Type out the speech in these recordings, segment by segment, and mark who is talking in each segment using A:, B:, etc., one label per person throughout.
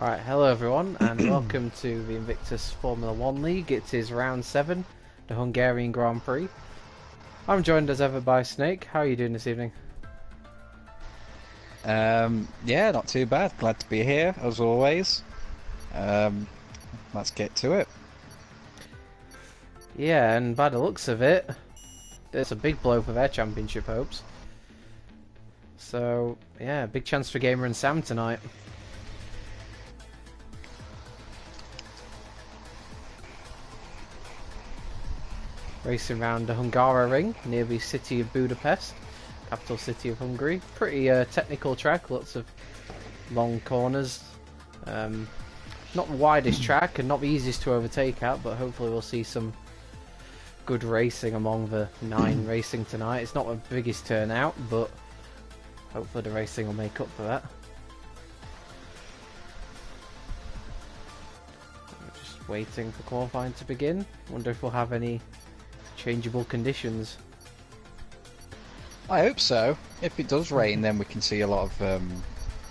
A: Alright, hello everyone, and welcome to the Invictus Formula 1 League. It is round 7, the Hungarian Grand Prix. I'm joined as ever by Snake. How are you doing this evening?
B: Yeah, not too bad. Glad to be here, as always. Let's get to it.
A: Yeah, and by the looks of it, it's a big blow for their championship hopes. So, yeah, big chance for Gamer and Sam tonight. Racing around the Hungaroring near the city of Budapest, capital city of Hungary. Pretty technical track, lots of long corners. Not the widest track and not the easiest to overtake at, but hopefully we'll see some good racing among the 9 racing tonight. It's not the biggest turnout, but hopefully the racing will make up for that. We're just waiting for qualifying to begin. Wonder if we'll have any changeable conditions.
B: I hope so. If it does rain, then we can see a lot of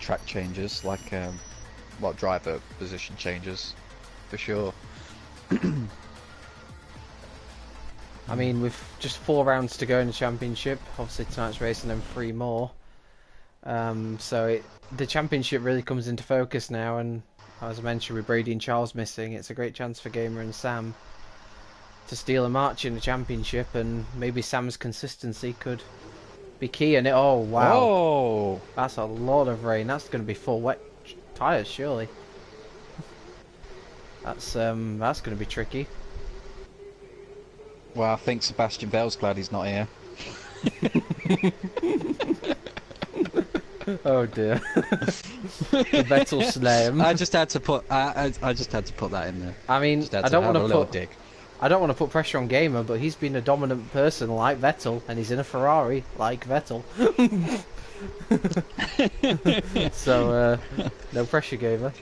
B: track changes, like driver position changes, for sure.
A: I mean, with just 4 rounds to go in the championship, obviously tonight's racing and 3 more. The championship really comes into focus now, and as I mentioned, with Brady and Charles missing, it's a great chance for Gamer and Sam to steal a march in the championship, and maybe Sam's consistency could be key in it. Oh wow!
B: Oh,
A: that's a lot of rain. That's going to be full wet tyres, surely. That's going to be tricky.
B: well, I think Sebastian Vettel's glad he's not here.
A: Oh dear. The Vettel slam.
B: I just had to put. I just had to put that in there.
A: I mean, I don't want to put. I don't want to put pressure on Gamer, but he's been a dominant person like Vettel, and he's in a Ferrari like Vettel. So, no pressure, Gamer.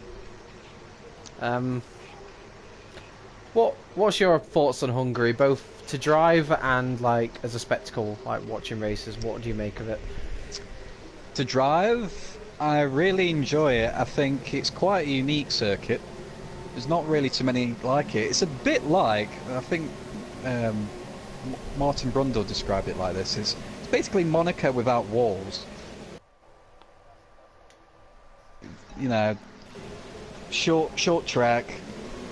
A: What's your thoughts on Hungary, both to drive and like as a spectacle, like watching races? What do you make of it?
B: To drive, I really enjoy it. I think it's quite a unique circuit. There's not really too many like it. It's a bit like, I think Martin Brundle described it like this, it's basically Monaco without walls. You know, short track,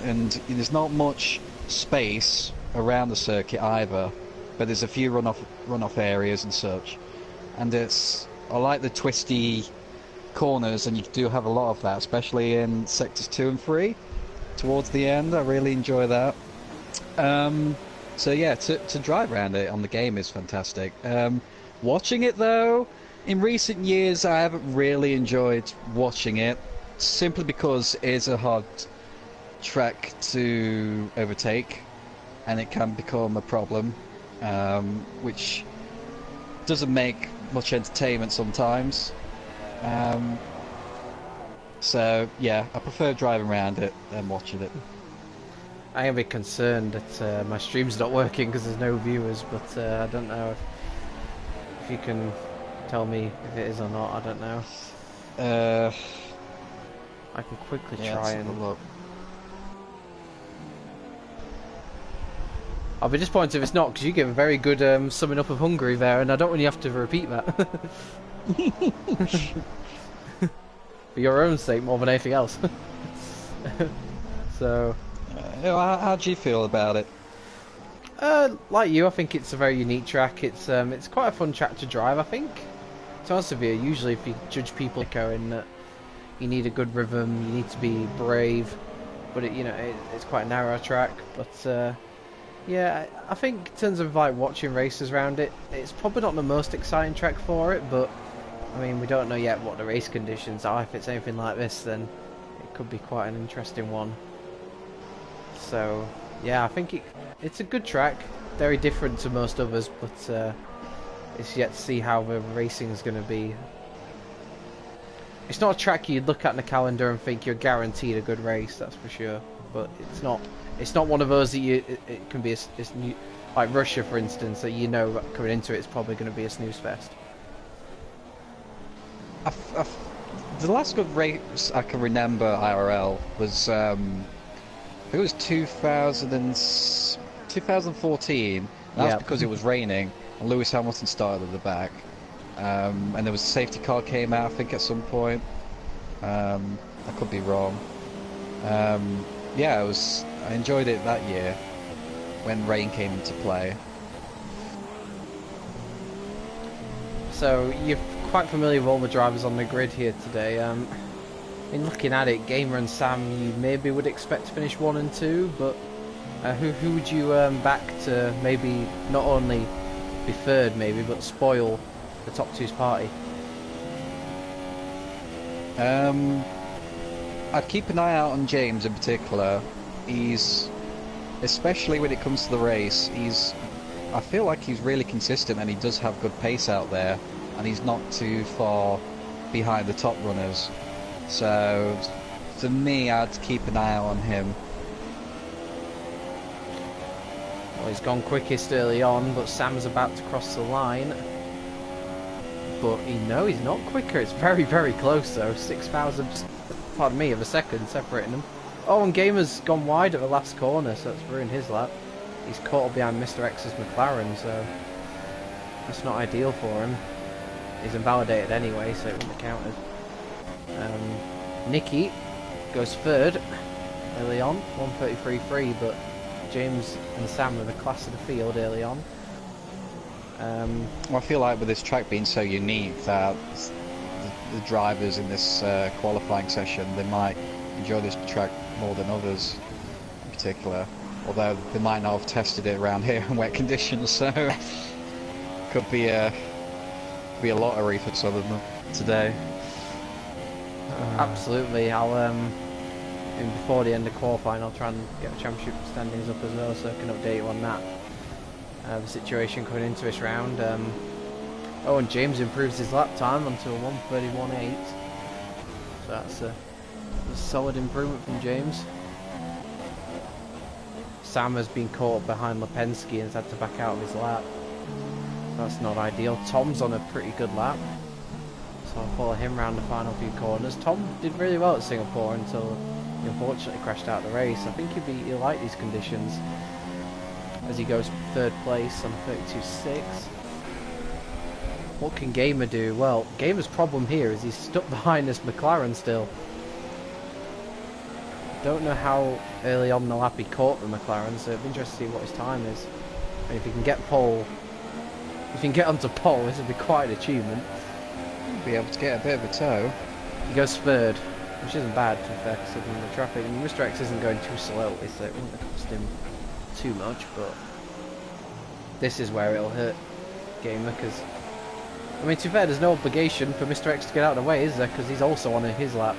B: and there's not much space around the circuit either, but there's a few runoff areas and such. And I like the twisty corners, and you do have a lot of that, especially in sectors 2 and 3. Towards the end, I really enjoy that. So yeah, to drive around it on the game is fantastic. Watching it though, in recent years I haven't really enjoyed watching it, simply because it is a hard track to overtake, and it can become a problem, which doesn't make much entertainment sometimes. So yeah, I prefer driving around it than watching it.
A: I am a bit concerned that my stream's not working because there's no viewers, but I don't know if you can tell me if it is or not. I don't know. I can quickly try and
B: look.
A: I'll be disappointed if it's not, because you give a very good summing up of Hungary there, and I don't really have to repeat that. For your own sake more than anything else. So
B: How do you feel about it?
A: like you, I think it's a very unique track. It's quite a fun track to drive, I think. To be honest with you, usually if you judge people in that you need a good rhythm, you need to be brave, but it's quite a narrow track. But yeah, I think in terms of like watching races around it, it's probably not the most exciting track for it, but I mean, we don't know yet what the race conditions are. If it's anything like this, then it could be quite an interesting one. So, yeah, I think it's a good track. Very different to most others, but it's yet to see how the racing is going to be. It's not a track you'd look at in the calendar and think you're guaranteed a good race, that's for sure. But it's not one of those that it can be a new, like Russia, for instance, that coming into it, it's probably going to be a snooze fest.
B: The last good race I can remember IRL was I think it was 2014. That's
A: Yeah.
B: because it was raining and Lewis Hamilton started at the back. And there was a safety car came out I think at some point. I could be wrong. Yeah, I enjoyed it that year when rain came into play.
A: So you're quite familiar with all the drivers on the grid here today. In looking at it, Gamer and Sam, you maybe would expect to finish 1 and 2, but who would you back to maybe not only be third, maybe, but spoil the top two's party?
B: I'd keep an eye out on James in particular. He's, especially when it comes to the race, I feel like he's really consistent and he does have good pace out there, and he's not too far behind the top runners. So, to me, I'd keep an eye out on him.
A: Well, he's gone quickest early on, but Sam's about to cross the line. But he's not quicker. It's very, very close though. 6,000, pardon me, of a second separating them. Oh, and Gamer's gone wide at the last corner, so it's ruined his lap. He's caught up behind Mr. X's McLaren, so that's not ideal for him. He's invalidated anyway, so it wouldn't have counted. Nicky goes third early on, 1:33.3, but James and Sam are the class of the field early on.
B: Well, I feel like with this track being so unique that the drivers in this qualifying session, they might enjoy this track more than others in particular, although they might not have tested it around here in wet conditions, so could be a lottery for some of them today.
A: Absolutely. Before the end of qualifying, I'll try and get the championship standings up as well, so I can update you on that. The situation coming into this round. Oh, and James improves his lap time onto a 1:31.8. So that's a solid improvement from James. Sam has been caught behind Lipensky and has had to back out of his lap. So that's not ideal. Tom's on a pretty good lap, so I'll follow him round the final few corners. Tom did really well at Singapore until he unfortunately crashed out of the race. I think he'll like these conditions as he goes third place on 32.6. What can Gamer do? Well, Gamer's problem here is he's stuck behind this McLaren still. Don't know how early on in the lap he caught the McLaren, so it'd be interesting to see what his time is. And if he can get pole, if he can get onto pole, this would be quite an achievement.
B: Be able to get a bit of a tow.
A: He goes third, which isn't bad to be fair, considering the traffic. And Mr. X isn't going too slowly, so it wouldn't have cost him too much, but this is where it'll hurt Gamer, because I mean, to be fair, there's no obligation for Mr. X to get out of the way, is there? Because he's also on his lap.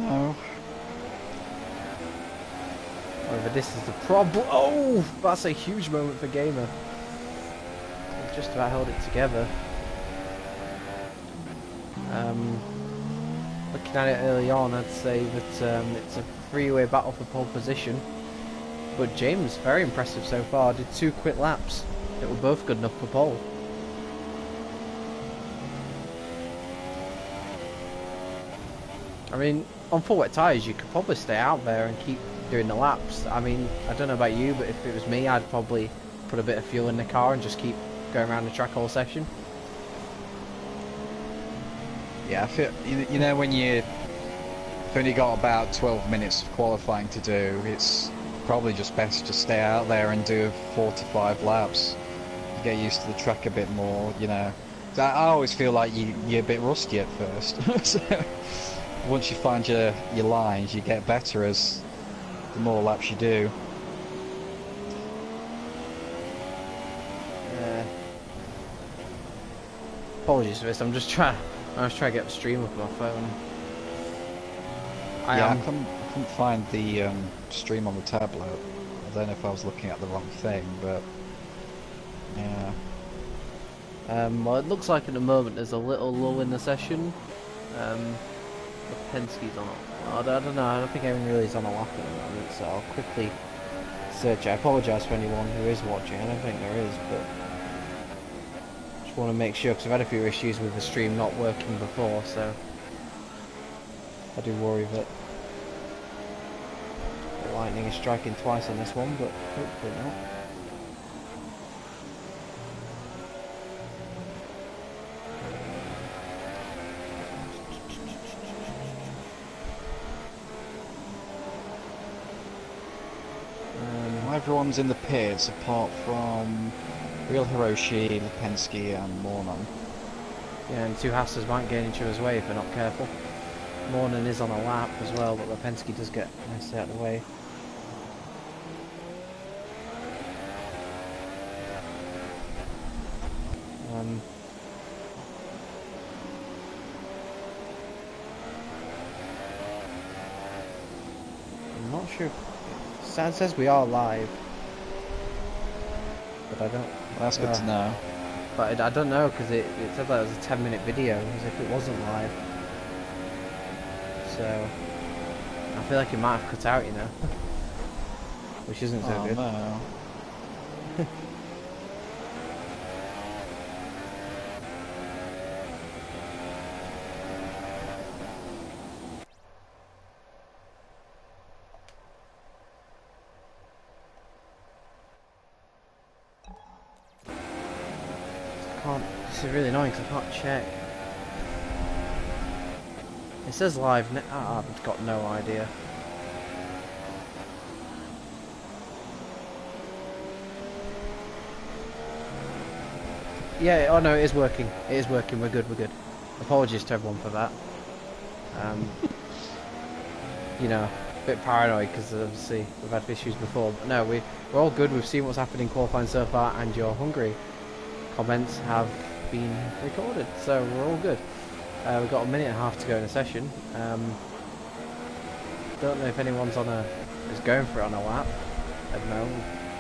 B: No.
A: However, this is the problem. Oh, that's a huge moment for Gamer. He just about held it together. Looking at it early on, I'd say that it's a three-way battle for pole position. But James, very impressive so far, did 2 quick laps that were both good enough for pole. I mean, on full wet tyres you could probably stay out there and keep doing the laps. I mean, I don't know about you, but if it was me, I'd probably put a bit of fuel in the car and just keep going around the track all session.
B: Yeah, I feel, you know, when you've only got about 12 minutes of qualifying to do, it's probably just best to stay out there and do 4 to 5 laps. Get used to the track a bit more, you know. I always feel like you're a bit rusty at first. So once you find your lines, you get better as the more laps you do.
A: Apologies for this, I was trying to get the stream up on my phone.
B: I couldn't find the stream on the tablet. I don't know if I was looking at the wrong thing, but yeah.
A: Well, it looks like at the moment there's a little lull in the session. Penske's on. I don't know. I don't think anyone really is on a lap at the moment, so I'll quickly search. I apologise for anyone who is watching. I don't think there is, but Just want to make sure, because I've had a few issues with the stream not working before, so I do worry that the lightning is striking twice on this one, but hopefully not.
B: Everyone's in the pits apart from Real Hiroshi, Lipinski and Mornon.
A: Yeah, and two Hassers might get in each other's way if they're not careful. Mornon is on a lap as well, but Lipinski does get nicely out of the way. I'm not sure. Sad says we are live, but I don't.
B: Well, that's good to know.
A: But I don't know, because it said that it was a 10-minute video, as if it wasn't live. So I feel like it might have cut out, you know, which isn't so good.
B: No.
A: This is really annoying because I can't check. It says live. I've got no idea. Yeah. Oh no, it is working. It is working. We're good. We're good. Apologies to everyone for that. You know, a bit paranoid because obviously we've had issues before. But no, we're all good. We've seen what's happening in qualifying so far, and your Hungary comments have been recorded, so we're all good. We've got a minute and a half to go in a session. Don't know if anyone's is going for it on a lap. I don't know.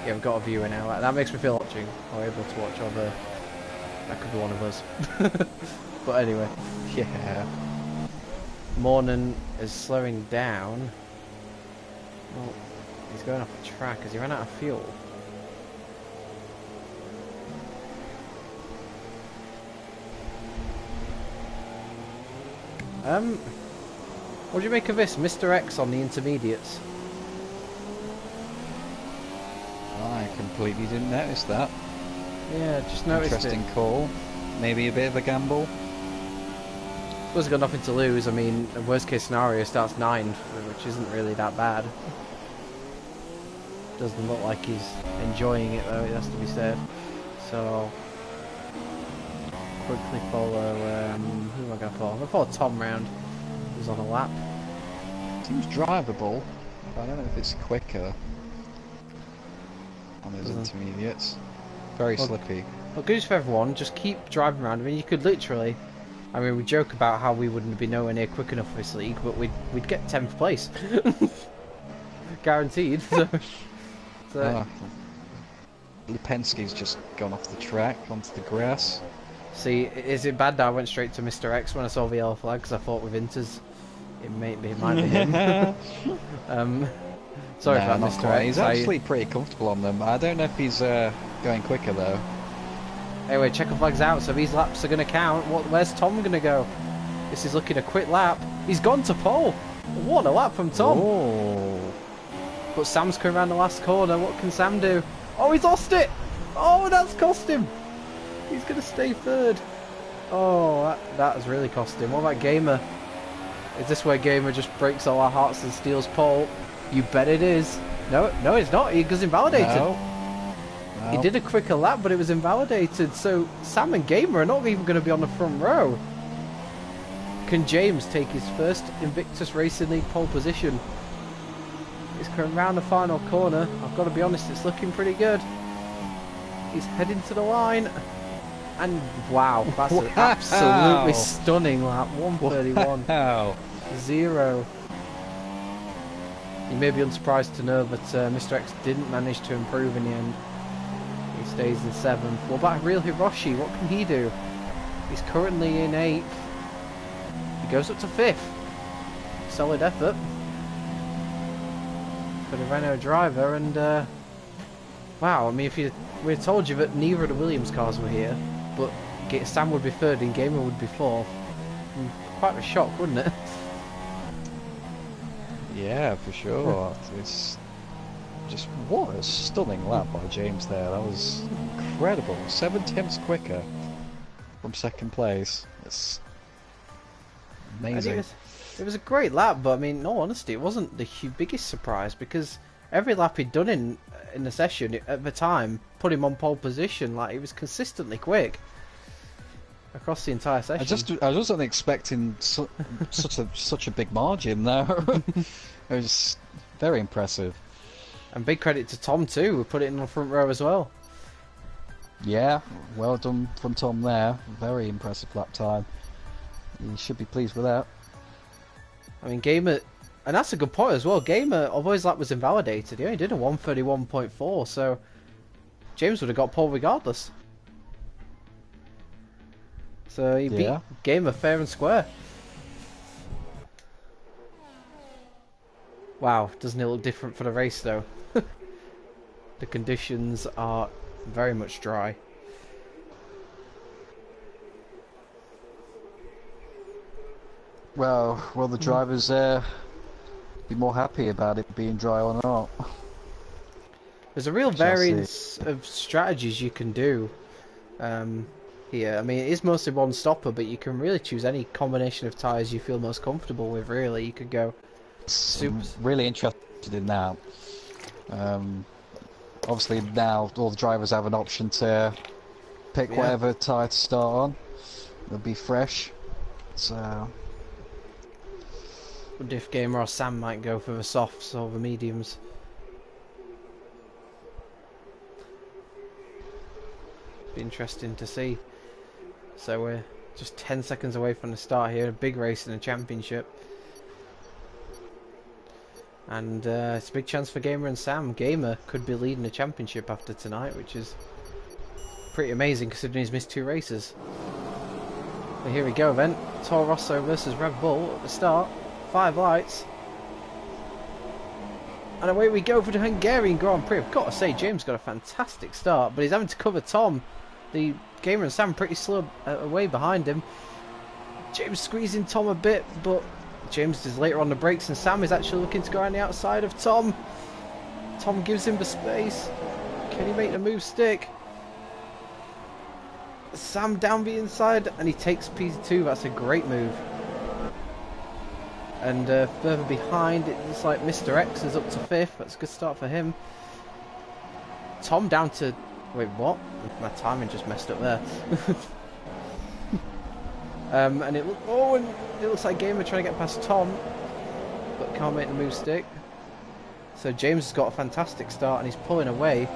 A: Yeah, we've got a viewer now. That makes me feel watching. Or able to watch other. That could be one of us. But anyway, yeah. Mornon is slowing down. Well, he's going off the track because he ran out of fuel. What do you make of this, Mr. X on the intermediates?
B: I completely didn't notice that.
A: Yeah, just noticed
B: Interesting call. Maybe a bit of a gamble.
A: Suppose he's got nothing to lose. I mean, the worst case scenario starts 9th, which isn't really that bad. Doesn't look like he's enjoying it though, it has to be said. So quickly follow, who am I going to follow? I'm going to follow Tom round, who's on a lap.
B: Seems drivable, but I don't know if it's quicker on those intermediates. Very slippy.
A: Well, good news for everyone, just keep driving around. I mean, you could literally, I mean, we joke about how we wouldn't be nowhere near quick enough for this league, but we'd get 10th place. Guaranteed. So.
B: Lipinski's just gone off the track onto the grass.
A: See, is it bad that I went straight to Mr. X when I saw the yellow flag? Because I thought with Inters, it might be him. Sorry for that, Mr. X.
B: He's actually pretty comfortable on them. I don't know if he's going quicker though.
A: Anyway, checker flag's out, so these laps are going to count. Where's Tom going to go? This is looking a quick lap. He's gone to pole. What a lap from Tom.
B: Oh.
A: But Sam's coming around the last corner. What can Sam do? Oh, he's lost it. Oh, that's cost him. He's going to stay third. Oh, that has really cost him. What about Gamer? Is this where Gamer just breaks all our hearts and steals pole? You bet it is. No, it's not. He goes invalidated.
B: No.
A: He did a quicker lap, but it was invalidated. So Sam and Gamer are not even going to be on the front row. Can James take his first Invictus Racing League pole position? He's coming round the final corner. I've got to be honest, it's looking pretty good. He's heading to the line. And wow, that's an absolutely stunning lap. 131.
B: Wow.
A: 0. You may be unsurprised to know that Mr. X didn't manage to improve in the end. He stays in 7th. What about Real Hiroshi? What can he do? He's currently in 8th. He goes up to 5th. Solid effort for the Renault driver. And wow, I mean, if we told you that neither of the Williams cars were here, but Sam would be third and Gamer would be fourth. Quite a shock, wouldn't it?
B: Yeah, for sure. It's just what a stunning lap by James there. That was incredible. 7 tenths quicker from second place. It's amazing.
A: It was a great lap, but I mean, in all honesty, it wasn't the biggest surprise because every lap he'd done in the session at the time put him on pole position. Like, he was consistently quick across the entire session.
B: I wasn't expecting such a big margin though. It was very impressive.
A: And big credit to Tom too, who put it in the front row as well.
B: Yeah, well done from Tom there. Very impressive lap time. You should be pleased with that.
A: I mean, Gamer, and that's a good point as well. Gamer, although his lap was invalidated, he only did a 1:31.4, so James would have got pole regardless. So he beat Gamer fair and square. Wow, doesn't it look different for the race though? The conditions are very much dry.
B: Well, will the drivers be more happy about it being dry or not?
A: There's a real variance of strategies you can do here. I mean, it is mostly one stopper, but you can really choose any combination of tyres you feel most comfortable with, really. You could go super...
B: I'm really interested in that. Obviously now all the drivers have an option to pick whatever tyre to start on. It'll be fresh. So...
A: wonder if Gamer or Sam might go for the softs or the mediums. Be interesting to see. So we're just 10 seconds away from the start here, a big race in the championship. And it's a big chance for Gamer and Sam. Gamer could be leading the championship after tonight, which is pretty amazing considering he's missed 2 races. But here we go then, Toro Rosso versus Red Bull at the start. 5 lights. And away we go for the Hungarian Grand Prix. I've got to say, James got a fantastic start, but he's having to cover Tom. The Gamer and Sam pretty slow away behind him. James squeezing Tom a bit, but James is later on the brakes, and Sam is actually looking to go on the outside of Tom. Tom gives him the space. Can he make the move stick? Sam down the inside, and he takes P2. That's a great move. And further behind, it looks like Mr. X is up to 5th. That's a good start for him. Tom down to... wait, what? My timing just messed up there. And it looks like Gamer trying to get past Tom, but can't make the move stick. So James has got a fantastic start, and he's pulling away.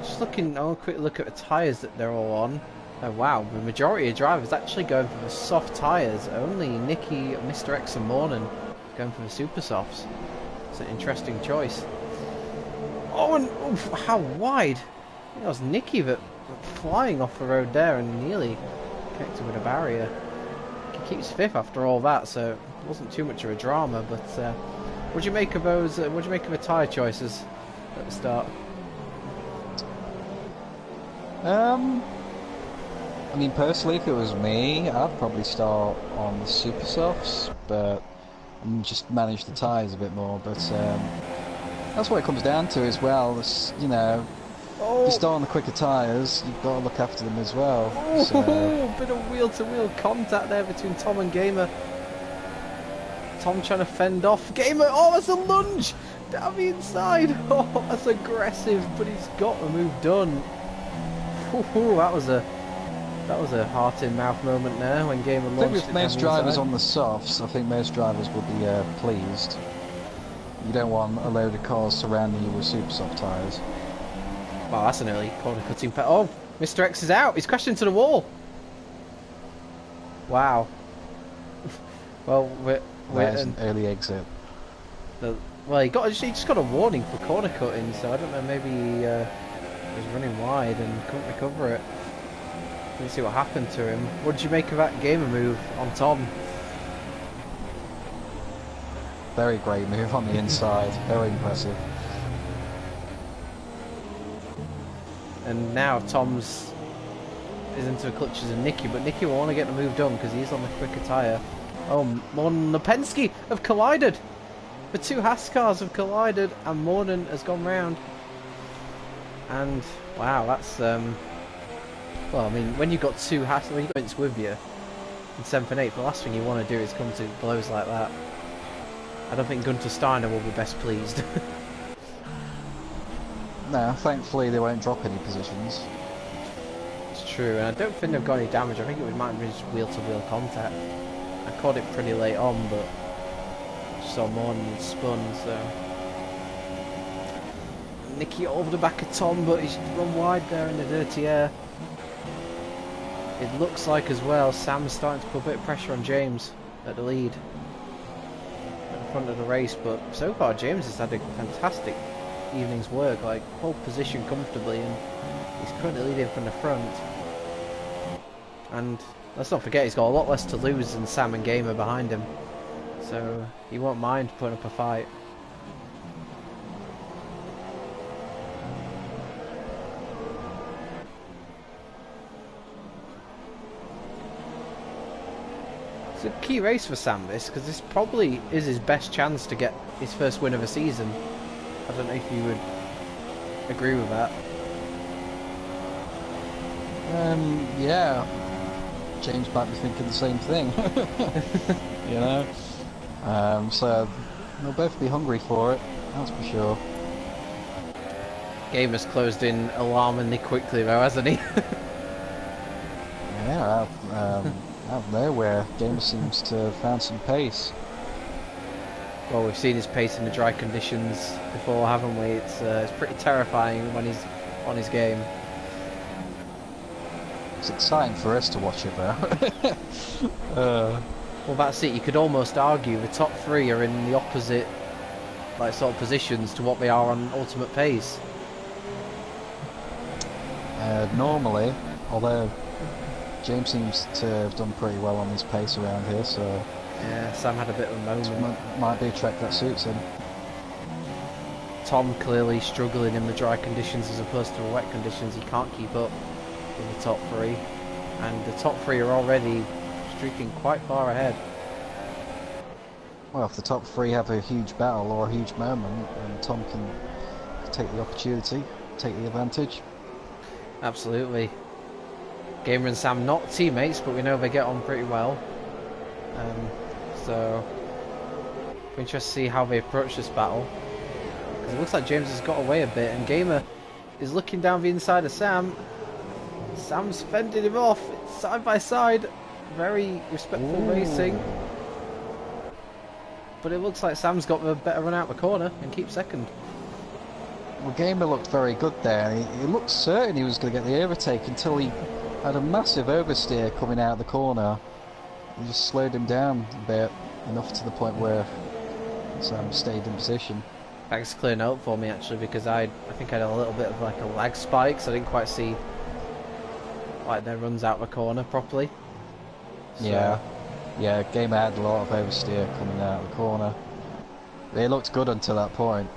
A: Just looking, I'll quick look at the tyres that they're all on. Oh wow, the majority of drivers actually going for the soft tyres. Only Nicky, Mr. X and Mornan going for the super softs. It's an interesting choice. Oh, and oof, how wide! I think it was Nicky that flying off the road there and nearly connected with a barrier. He keeps 5th after all that, so it wasn't too much of a drama. But what do you make of those? What do you make of the tyre choices at the start?
B: I mean, personally, if it was me, I'd probably start on the super softs, but just manage the tyres a bit more. But that's what it comes down to as well. It's, you know, if you start on the quicker tyres, you've got to look after them as well. So.
A: A bit of wheel-to-wheel contact there between Tom and Gamer. Tom trying to fend off Gamer. Oh, that's a lunge down the inside. Oh, that's aggressive, but he's got the move done. Ooh, that was a heart-in-mouth moment there when Gamer launched.
B: I think with most drivers on the softs, I think most drivers will be pleased. You don't want a load of cars surrounding you with super soft tyres.
A: Wow, that's an early corner cutting. Oh, Mr. X is out. He's crashed into the wall. Wow. Well,
B: There's an early exit.
A: Well, he just got a warning for corner cutting, so I don't know. Maybe he was running wide and couldn't recover it. Let's see what happened to him. What did you make of that Gamer move on Tom?
B: Very great move on the inside. Very impressive.
A: And now Tom's is into the clutches of Nicky, but Nicky will want to get the move done because he's on the quicker tyre. Oh, Morton and Lipinski have collided. The two Haas cars have collided, and Morton has gone round. And wow, that's well, I mean, when you've got two Haas, when you've got points with you in 7th and 8th, the last thing you want to do is come to blows like that. I don't think Gunter Steiner will be best pleased.
B: No, thankfully they won't drop any positions.
A: It's true, and I don't think they've got any damage. I think it might have been just wheel-to-wheel contact. I caught it pretty late on, but just saw Morton spun, so... Nicky over the back of Tom, but he's run wide there in the dirty air. It looks like as well Sam's starting to put a bit of pressure on James at the lead, at the front of the race, but so far James has had a fantastic evening's work, like hold position comfortably, and he's currently leading from the front. And let's not forget he's got a lot less to lose than Sam and Gamer behind him, so he won't mind putting up a fight. It's a key race for Sam, this, because this probably is his best chance to get his first win of the season. I don't know if you would agree with that.
B: Yeah. James might be thinking the same thing. You know? So they'll both be hungry for it, that's for sure.
A: Gamer's closed in alarmingly quickly though, hasn't he?
B: Yeah, out of nowhere, Gamer seems to have found some pace.
A: Well, we've seen his pace in the dry conditions before, haven't we? It's pretty terrifying when he's on his game.
B: It's exciting for us to watch it though.
A: Well, that's it. You could almost argue the top three are in the opposite, like, sort of positions to what they are on ultimate pace.
B: Normally, although James seems to have done pretty well on his pace around here, so
A: yeah, Sam had a bit of a moment.
B: Might be a track that suits him.
A: Tom clearly struggling in the dry conditions as opposed to the wet conditions. He can't keep up with the top three, and the top three are already streaking quite far ahead.
B: Well, if the top three have a huge battle or a huge moment, then Tom can take the opportunity, take the advantage.
A: Absolutely. Gamer and Sam not teammates, but we know they get on pretty well. So we're interested to see how they approach this battle. Because it looks like James has got away a bit, and Gamer is looking down the inside of Sam. Sam's fending him off. It's side by side. Very respectful racing. But it looks like Sam's got the better run out the corner and keeps second.
B: Well, Gamer looked very good there. He looked certain he was going to get the overtake until he had a massive oversteer coming out of the corner. He just slowed him down a bit, enough to the point where Sam stayed in position.
A: Thanks for clearing out for me, actually, because I think I had a little bit of like a lag spike, so I didn't quite see like their runs out the corner properly. So.
B: Yeah, Gamer had a lot of oversteer coming out of the corner. It looked good until that point.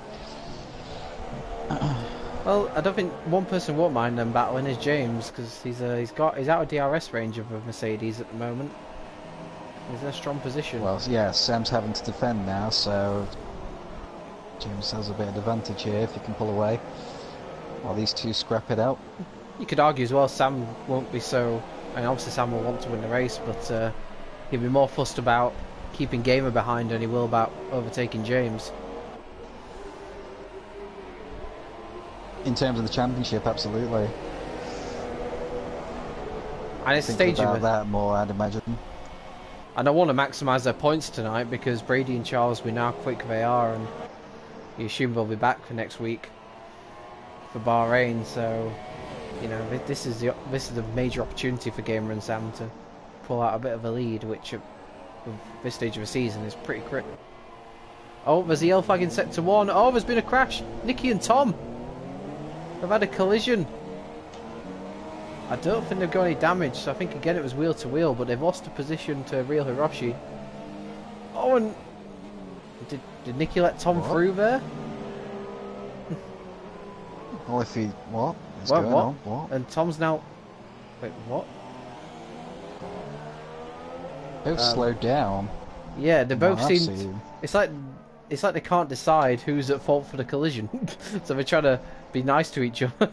A: Well, I don't think one person won't mind them battling is James, because he's out of DRS range of a Mercedes at the moment. He's in a strong position.
B: Well, yeah, Sam's having to defend now, so James has a bit of advantage here if he can pull away while these two scrap it out.
A: You could argue as well Sam won't be so... I mean, obviously Sam will want to win the race, but he'll be more fussed about keeping Gamer behind than he will about overtaking James.
B: In terms of the championship, absolutely.
A: And it's stage
B: about that more, I'd imagine.
A: And I want to maximise their points tonight because Brady and Charles, we know how quick they are, and you assume they'll be back for next week for Bahrain. So, you know, this is the major opportunity for Gamer and Sam to pull out a bit of a lead, which at this stage of the season is pretty critical. Oh, there's the yellow flag in sector 1. Oh, there's been a crash. Nicky and Tom have had a collision. I don't think they've got any damage, so I think again it was wheel to wheel, but they've lost a position to Real Hiroshi. Oh, and did Nicky let Tom through there?
B: Well, if he... What?
A: What? And Tom's now... Wait, what?
B: Both slowed down.
A: Yeah, they
B: from
A: both
B: what I've
A: seem.
B: seen.
A: It's like they can't decide who's at fault for the collision, so they're trying to be nice to each other.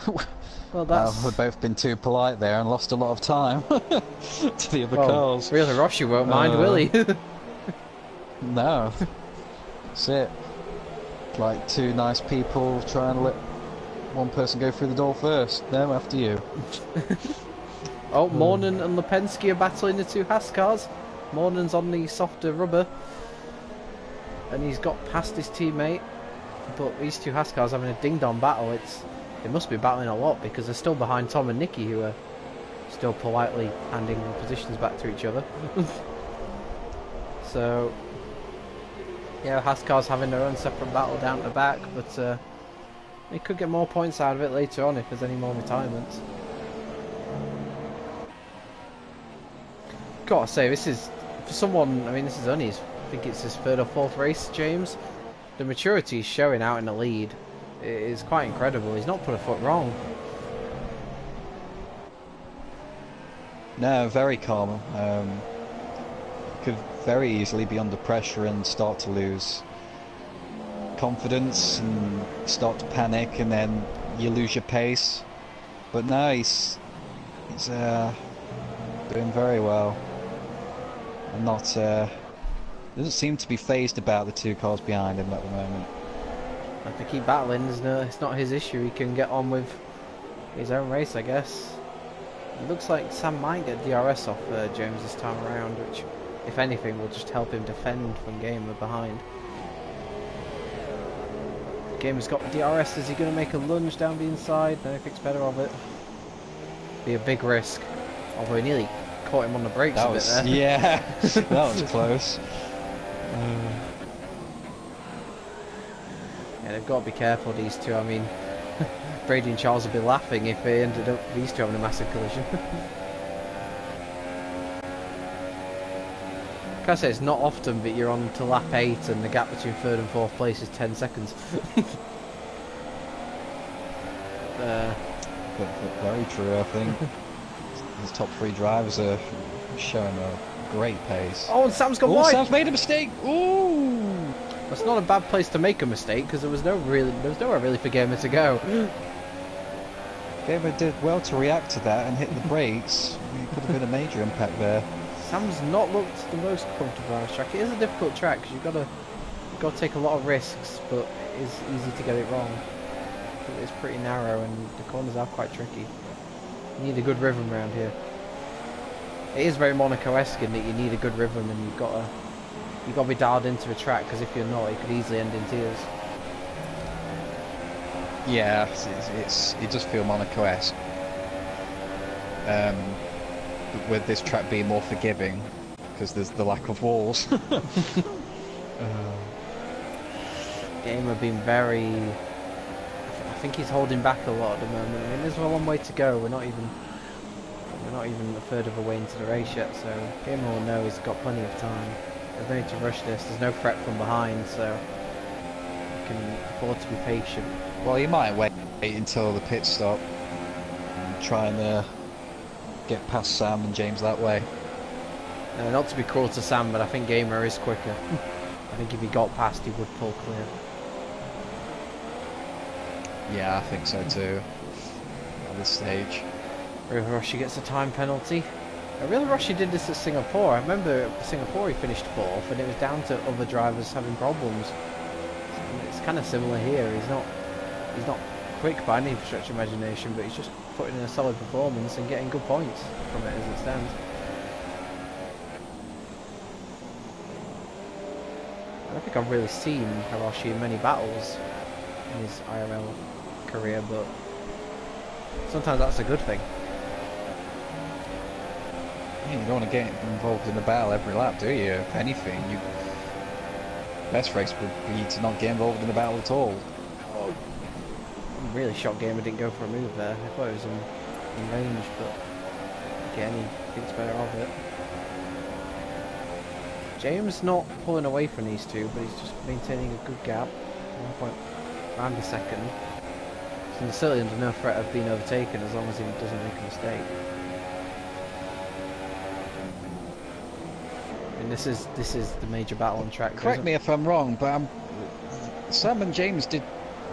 A: Well,
B: Well,
A: that's.
B: they've both been too polite there and lost a lot of time to the other
A: Well,
B: cars.
A: really, Rossi won't mind, will he?
B: No, that's it. Like two nice people trying to let one person go through the door first. No, after you.
A: Oh, Mornan and Lipensky are battling the two Haas cars. Mornan's on the softer rubber, and he's got past his teammate. But these two Haas cars having a ding-dong battle. They must be battling a lot because they're still behind Tom and Nicky, who are still politely handing positions back to each other. So, yeah, Haas cars having their own separate battle down the back, but they could get more points out of it later on if there's any more retirements. Gotta say, this is, for someone, I mean, this is only I think it's his third or fourth race, James. The maturity he's showing out in the lead is quite incredible. He's not put a foot wrong.
B: No, very calm. Could very easily be under pressure and start to lose confidence and start to panic, and then you lose your pace. But no, he's doing very well, and not doesn't seem to be phased about the two cars behind him at the moment.
A: If they keep battling, it's not his issue. He can get on with his own race, I guess. It looks like Sam might get DRS off James this time around, which, if anything, will just help him defend from Gamer behind. Gamer's got DRS. Is he going to make a lunge down the inside? No, he thinks better of it. Be a big risk. Although he nearly caught him on the brakes a bit there.
B: Yeah, that was close.
A: Yeah, they've got to be careful, these two. I mean, Brady and Charles would be laughing if they ended up these two having a massive collision. Can I say, it's not often that you're on to lap 8 and the gap between 3rd and 4th place is 10 seconds.
B: But very true, I think. His top 3 drivers are showing a great pace.
A: Oh, and Sam's gone wide!
B: Sam's made a mistake! Ooh!
A: That's not a bad place to make a mistake, because there was nowhere really for Gamer to go.
B: Gamer did well to react to that and hit the brakes. It could have been a major impact there.
A: Sam's not looked the most comfortable on this track. It is a difficult track, because you've got to take a lot of risks, but it is easy to get it wrong. It's pretty narrow, and the corners are quite tricky. You need a good rhythm around here. It is very Monaco-esque in that you need a good rhythm, and you've got to be dialed into a track, because if you're not, it could easily end in tears.
B: Yeah, it does feel Monaco-esque. With this track being more forgiving, because there's the lack of walls.
A: Gamer being very... I think he's holding back a lot at the moment. I mean, there's a long way to go. We're not even a third of the way into the race yet, so Gamer will know he's got plenty of time. There's no need to rush this. There's no threat from behind, so you can afford to be patient.
B: Well, you might wait until the pit stop and try and get past Sam and James that way.
A: Not to be cruel to Sam, but I think Gamer is quicker. I think if he got past, he would pull clear.
B: Yeah, I think so too. At this stage.
A: Real Rossi gets a time penalty. Real Rossi did this at Singapore. I remember at Singapore he finished 4th, and it was down to other drivers having problems. And it's kind of similar here. He's not quick by any stretch of imagination, but he's just putting in a solid performance and getting good points from it as it stands. I don't think I've really seen Hiroshi in many battles in his IRL career, but sometimes that's a good thing.
B: Yeah, you don't want to get involved in a battle every lap, do you? If anything, best race would be to not get involved in a battle at all.
A: I'm really shocked Gamer didn't go for a move there. I thought it was in range, but again, he thinks better of it. James not pulling away from these two, but he's just maintaining a good gap. 1 point around a second. and certainly under no threat of being overtaken as long as he doesn't make a mistake. I mean, this is the major battle on track.
B: Correct me if I'm wrong, but Sam and James did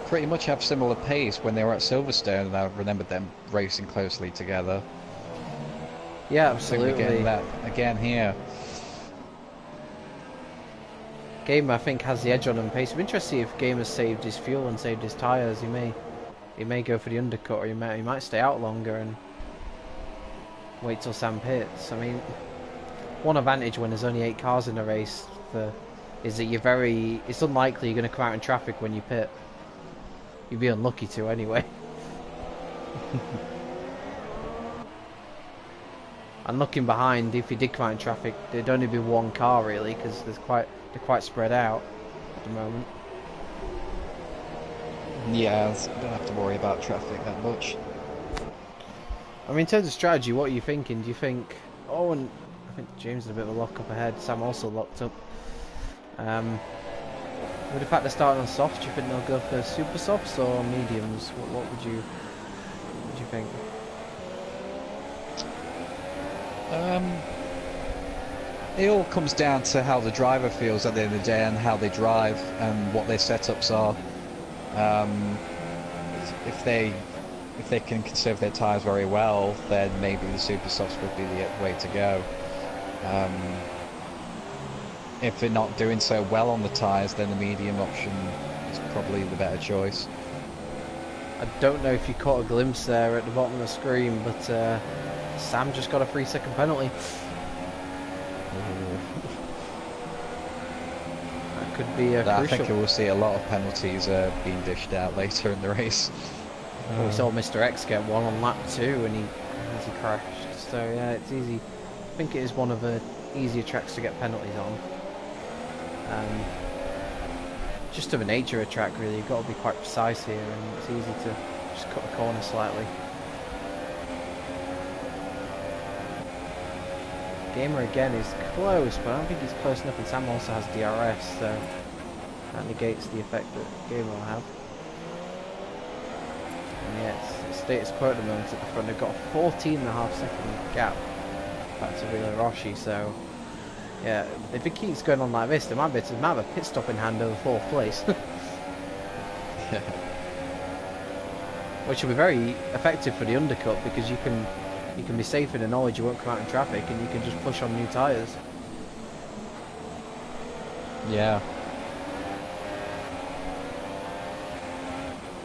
B: pretty much have similar pace when they were at Silverstone, and I remembered them racing closely together.
A: Yeah, absolutely.
B: I think we're getting that again here.
A: Gamer, I think, has the edge on him pace. It'd be interesting if Gamer's saved his fuel and saved his tyres. He may go for the undercut, or he might stay out longer and wait till Sam pits. I mean, one advantage when there's only 8 cars in a race is that it's unlikely you're going to come out in traffic when you pit. You'd be unlucky to anyway. And looking behind, if you did come out in traffic, there'd only be 1 car really, because they're quite spread out at the moment.
B: Yeah, don't have to worry about traffic that much.
A: I mean, in terms of strategy, what are you thinking? Do you think... Oh, and I think James had a bit of a lock up ahead. Sam also locked up. With the fact they're starting on soft, do you think they'll go for super softs or mediums? What would you think?
B: It all comes down to how the driver feels at the end of the day and how they drive and what their setups are. If they can conserve their tyres very well, then maybe the super softs would be the way to go. If they're not doing so well on the tyres, then the medium option is probably the better choice.
A: I don't know if you caught a glimpse there at the bottom of the screen, but Sam just got a 3-second penalty. That could be crucial.
B: I think we'll see a lot of penalties being dished out later in the race.
A: We saw Mr. X get one on lap 2 and he crashed. So yeah, it's easy. I think it is one of the easier tracks to get penalties on. Just to the nature of a track really, you've got to be quite precise here, and it's easy to just cut the corner slightly. Gamer again is close, but I don't think he's close enough, and Sam also has DRS, so that negates the effect that Gamer will have. And yeah, it's status quo at the moment at the front. They've got a 14.5-second gap back to Vila Roshi, so yeah, if it keeps going on like this, there might have a pit stop in hand over 4th place. Which will be very effective for the undercut, because you can be safe in the knowledge you won't come out in traffic, and you can just push on new tyres.
B: Yeah.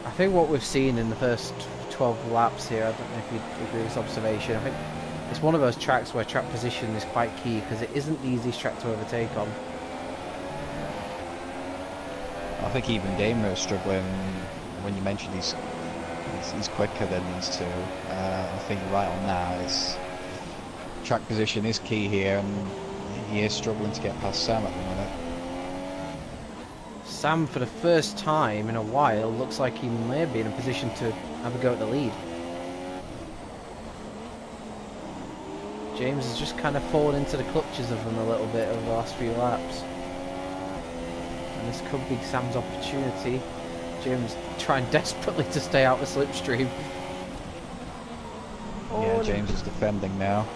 A: I think what we've seen in the first 12 laps here, I don't know if you'd agree with this observation, I think it's one of those tracks where track position is quite key, because it isn't the easiest track to overtake on.
B: I think even Gamer is struggling when you mentioned he's quicker than these two. I think right on that is track position is key here, and he is struggling to get past Sam at the minute.
A: Sam, for the first time in a while, looks like he may be in a position to have a go at the lead. James has just kind of fallen into the clutches of them a little bit over the last few laps. And this could be Sam's opportunity. James trying desperately to stay out the slipstream.
B: Yeah, James is defending now.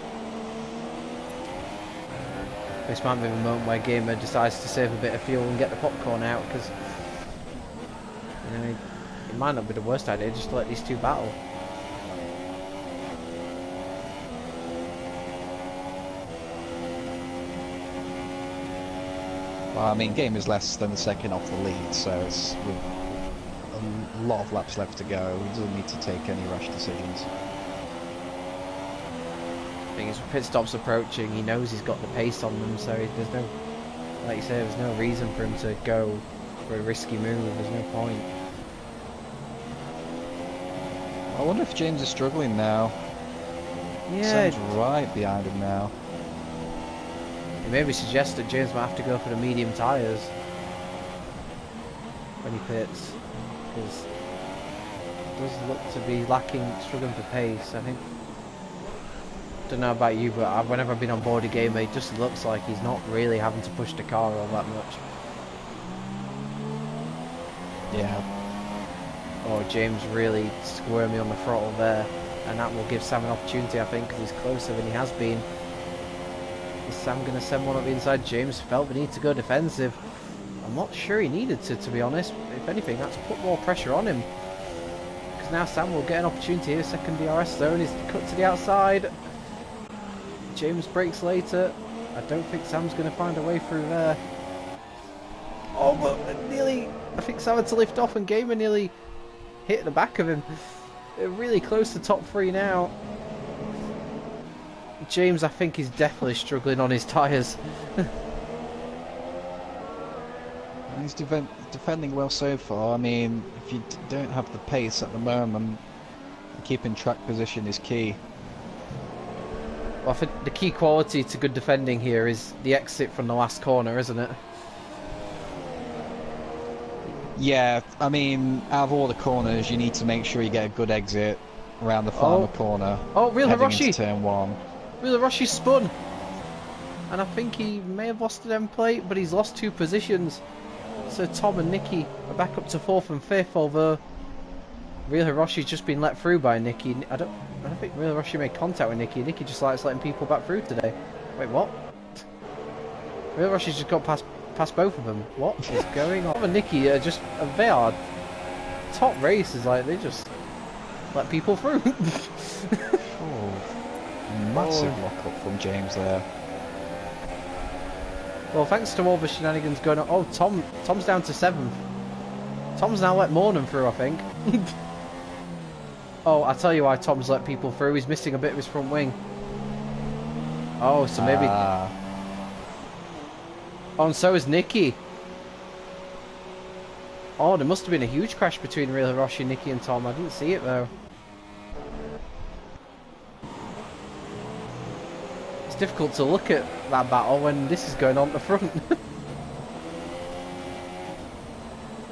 A: This might be the moment where Gamer decides to save a bit of fuel and get the popcorn out, because you know, it might not be the worst idea just to let these two battle.
B: Well, I mean, Game is less than a second off the lead, so it's with a lot of laps left to go. He doesn't need to take any rash decisions.
A: The thing is, with pit stops approaching, he knows he's got the pace on them, so there's no, like you say, there's no reason for him to go for a risky move. There's no point.
B: I wonder if James is struggling now.
A: Yeah.
B: Sam's right behind him now.
A: It maybe suggests that James might have to go for the medium tyres when he pits, because it does look to be struggling for pace. I think, don't know about you, but whenever I've been on board a game, it just looks like he's not really having to push the car all that much.
B: Yeah.
A: Oh, James really squirmy on the throttle there, and that will give Sam an opportunity, I think, because he's closer than he has been. Is Sam going to send one up the inside? James felt the need to go defensive. I'm not sure he needed to be honest. If anything, that's put more pressure on him. Because now Sam will get an opportunity here. Second DRS zone is cut to the outside. James brakes later. I don't think Sam's going to find a way through there. Oh, but nearly... I think Sam had to lift off and Gamer nearly hit the back of him. They're really close to top 3 now. James, I think, is definitely struggling on his tyres.
B: He's defending well so far. I mean, if you don't have the pace at the moment, keeping track position is key.
A: Well, I think the key quality to good defending here is the exit from the last corner, isn't it?
B: Yeah, I mean, out of all the corners, you need to make sure you get a good exit around the final corner.
A: Oh, Real
B: heading
A: Hiroshi!
B: into turn 1.
A: Real Hiroshi spun! And I think he may have lost an end plate, but he's lost 2 positions. So Tom and Nicky are back up to 4th and 5th, although Real Hiroshi's just been let through by Nicky. I don't think Real Hiroshi made contact with Nicky. Nicky just likes letting people back through today. Wait, what? Real Hiroshi's just got past both of them. What is going on? Tom and Nicky are just, they are top racers, like they just let people through.
B: Oh, massive lock-up from James there.
A: Well, thanks to all the shenanigans going on. Oh, Tom's down to 7th. Tom's now let Mornan through, I think. Oh, I'll tell you why Tom's let people through. He's missing a bit of his front wing. Oh, so maybe... Oh, and so is Nicky. Oh, there must have been a huge crash between Real Hiroshi, Nicky and Tom. I didn't see it, though. It's difficult to look at that battle when this is going on at the front.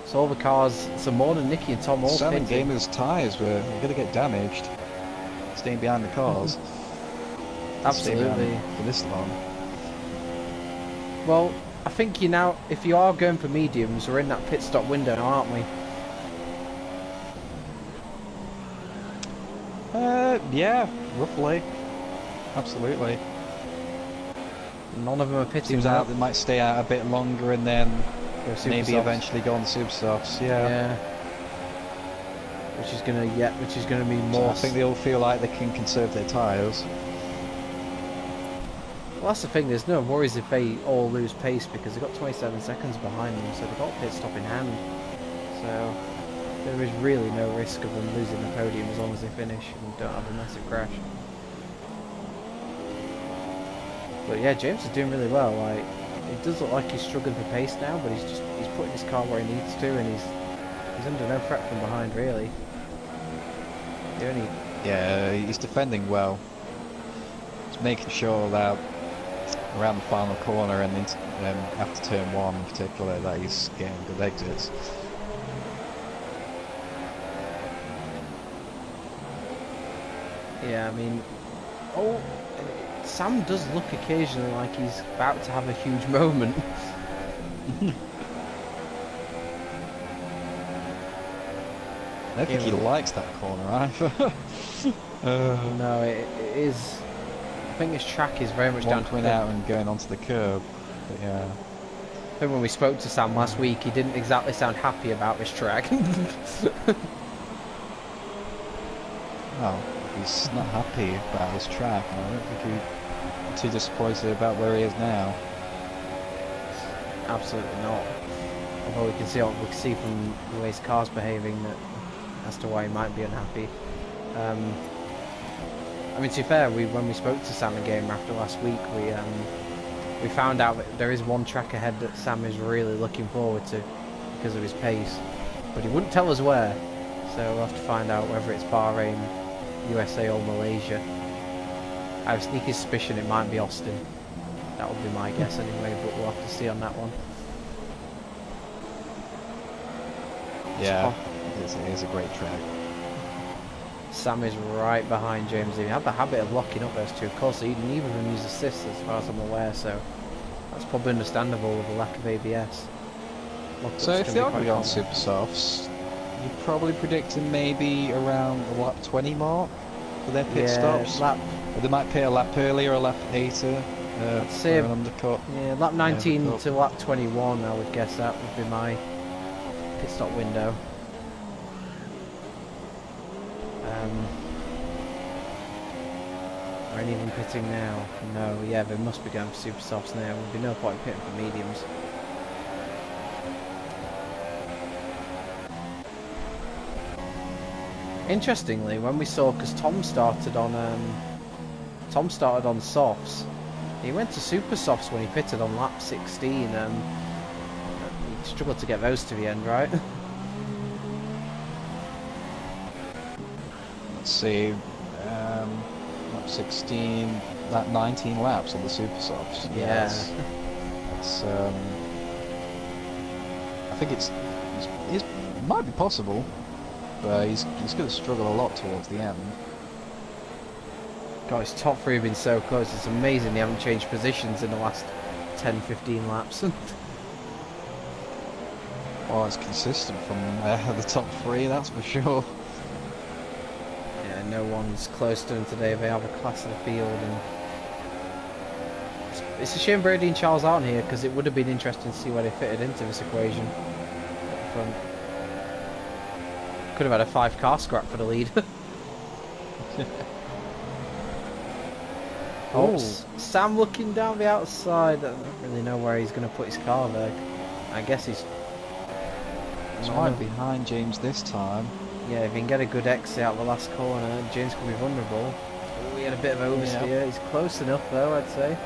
A: So all the cars, so more than Nicky and Tom all
B: Selling Gamer's tyres were going to get damaged. Staying behind the cars.
A: Absolutely.
B: For this long.
A: Well, I think you now, if you are going for mediums, we're in that pit stop window now, aren't we?
B: Yeah, roughly. Absolutely.
A: None of them are pitting.
B: Seems out they might stay out a bit longer and then maybe
A: softs.
B: eventually go on the super softs. Yeah.
A: Which is gonna mean more.
B: So I think they all feel like they can conserve their tyres.
A: Well, that's the thing. There's no worries if they all lose pace because they've got 27 seconds behind them, so they've got a pit stop in hand. So there is really no risk of them losing the podium as long as they finish and don't have a massive crash. But yeah, James is doing really well. Like, it does look like he's struggling for pace now, but he's putting his car where he needs to, and he's under no threat from behind really.
B: Yeah, he's defending well. He's making sure that around the final corner and after turn 1 in particular that he's getting good exits.
A: Yeah, I mean, Sam does look occasionally like he's about to have a huge moment.
B: I don't think he likes that corner either.
A: No, it is. I think his track is very much down to
B: coming out and going onto the curb. But yeah.
A: I think when we spoke to Sam last week, he didn't exactly sound happy about this track.
B: Well, he's not happy about his track, and I don't think he's too disappointed about where he is now.
A: Absolutely not. Although we can see from the way his car's behaving that as to why he might be unhappy. I mean, to be fair, when we spoke to Sam again after last week, we found out that there is one track ahead that Sam is really looking forward to because of his pace, but he wouldn't tell us where. So we'll have to find out whether it's Bahrain, USA or Malaysia. I have a sneaky suspicion it might be Austin. That would be my guess anyway, but we'll have to see on that one.
B: Yeah, it is a great track.
A: Sam is right behind James. He had the habit of locking up those two. Of course, neither of them use assists as far as I'm aware, so that's probably understandable with the lack of ABS.
B: So if they are going to be on super softs, you're probably predicting maybe around the lap 20 mark for their pit stops.
A: Lap.
B: Or they might pit a lap earlier, a lap later.
A: I'd say
B: for an undercut.
A: Yeah, lap 19
B: overcut.
A: to lap 21. I would guess that would be my pit stop window. Are any of them pitting now? No. Yeah, they must be going for super softs now. There'd be no point pitting for mediums. Interestingly, when we saw, because Tom started on softs, he went to super softs when he pitted on lap 16. He struggled to get those to the end, right?
B: Let's see. Lap 16, that 19 laps on the super softs.
A: Yeah.
B: It's I think it might be possible, but he's going to struggle a lot towards the end.
A: God, his top three have been so close. It's amazing they haven't changed positions in the last 10-15 laps.
B: Oh, it's consistent from the top three, that's for sure.
A: Yeah, no one's close to them today. They have a class of the field, and it's a shame Brady and Charles aren't here, because it would have been interesting to see where they fitted into this equation. Front. Could have had a 5-car scrap for the lead. Oh, Sam looking down the outside. I don't really know where he's going to put his car there. I guess he's
B: right behind James this time.
A: Yeah, if he can get a good exit out the last corner, James can be vulnerable. We had a bit of oversteer. Yeah. He's close enough though, I'd say.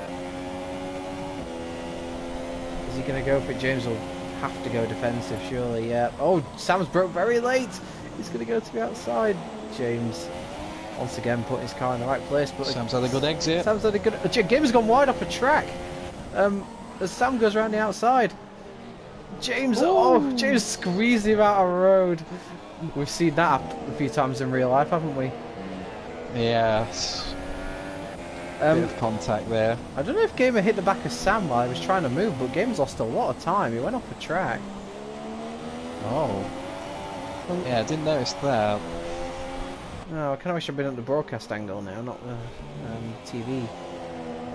A: Is he going to go for it? James will have to go defensive, surely. Yeah. Oh, Sam's broke very late. He's going to go to the outside. James once again put his car in the right place, but
B: Sam's had a good exit.
A: Sam's had a good. James gone wide off a track. As Sam goes around the outside, James. Oh, James squeezed him out of road. We've seen that a few times in real life, haven't we?
B: Yeah. Bit of contact there.
A: I don't know if Gamer hit the back of Sam while he was trying to move, but Gamer's lost a lot of time. He went off the track.
B: Oh. Yeah, I didn't notice that.
A: No, I kind of wish I'd been at the broadcast angle now, not the TV.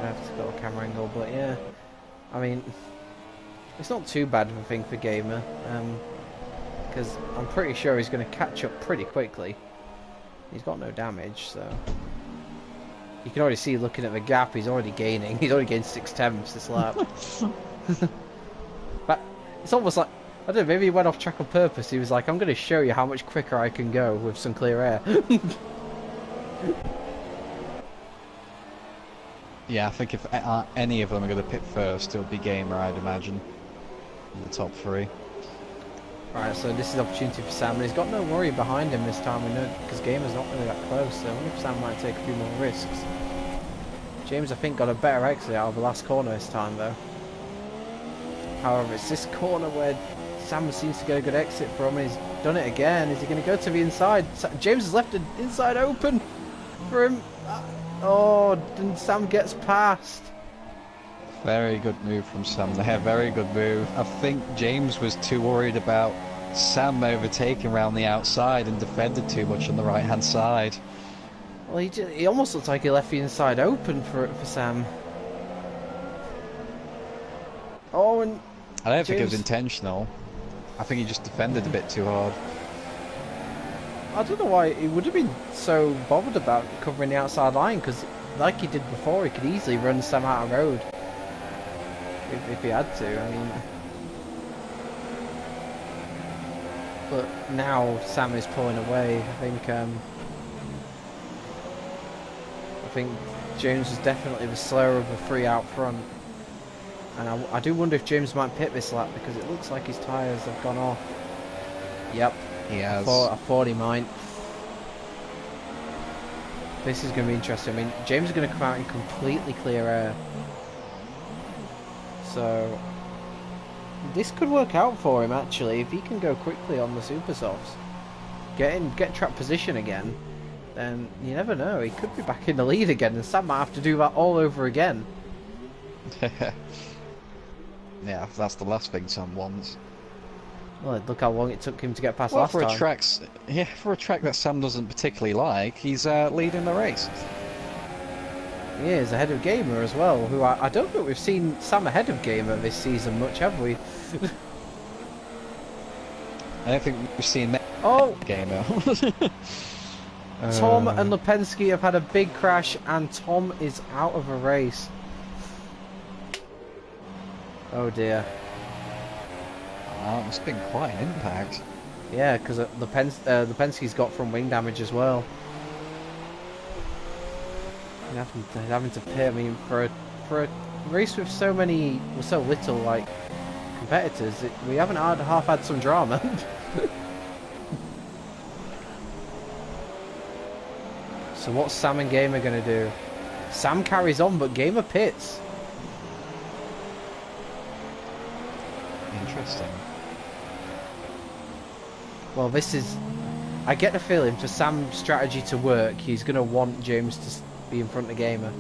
A: I have to go a camera angle, but yeah. I mean, it's not too bad of a thing for Gamer, because I'm pretty sure he's going to catch up pretty quickly. He's got no damage, so you can already see looking at the gap. He's already gaining. He's already gained 6/10 this lap. But it's almost like, I don't know, maybe he went off track on purpose. He was like, I'm going to show you how much quicker I can go with some clear air.
B: Yeah, I think if any of them are going to pit first, it'll be Gamer, I'd imagine, in the top three.
A: Right, so this is an opportunity for Sam, and he's got no worry behind him this time, we know, because Gamer's not really that close, so I wonder if Sam might take a few more risks. James, I think, got a better exit out of the last corner this time, though. However, it's this corner where Sam seems to get a good exit from, and he's done it again. Is he going to go to the inside? James has left the inside open for him. Oh, and Sam gets past.
B: Very good move from Sam there, very good move. I think James was too worried about Sam overtaking around the outside and defended too much on the right hand side.
A: Well, he almost looks like he left the inside open for Sam. Oh, and
B: I don't think it was intentional. I think he just defended a bit too hard.
A: I don't know why he would have been so bothered about covering the outside line, because like he did before, he could easily run Sam out of road if he had to. I mean, but now Sam is pulling away. I think James was definitely the slower of the three out front. And I do wonder if James might pit this lap, because it looks like his tyres have gone off. Yep.
B: He has.
A: I thought he might. This is going to be interesting. I mean, James is going to come out in completely clear air. So this could work out for him, actually, if he can go quickly on the super softs. Get track position again. Then you never know. He could be back in the lead again, and Sam might have to do that all over again.
B: Yeah, that's the last thing Sam wants.
A: Well, look how long it took him to get past
B: Well,
A: last
B: for a
A: time.
B: for a track that Sam doesn't particularly like, he's leading the race.
A: He is ahead of Gamer as well, who I don't think we've seen Sam ahead of Gamer this season much, have we?
B: I don't think we've seen
A: Oh!
B: Gamer.
A: Tom and Lipinski have had a big crash, and Tom is out of a race. Oh dear.
B: Wow, it's been quite an impact.
A: Yeah, because Lipinski's got from wing damage as well. Having to pit. I mean, for a race with so little like competitors, we haven't had some drama. So what's Sam and Gamer going to do? Sam carries on, but Gamer pits.
B: Interesting.
A: Well, I get the feeling for Sam's strategy to work, he's going to want James to be in front of Gamer.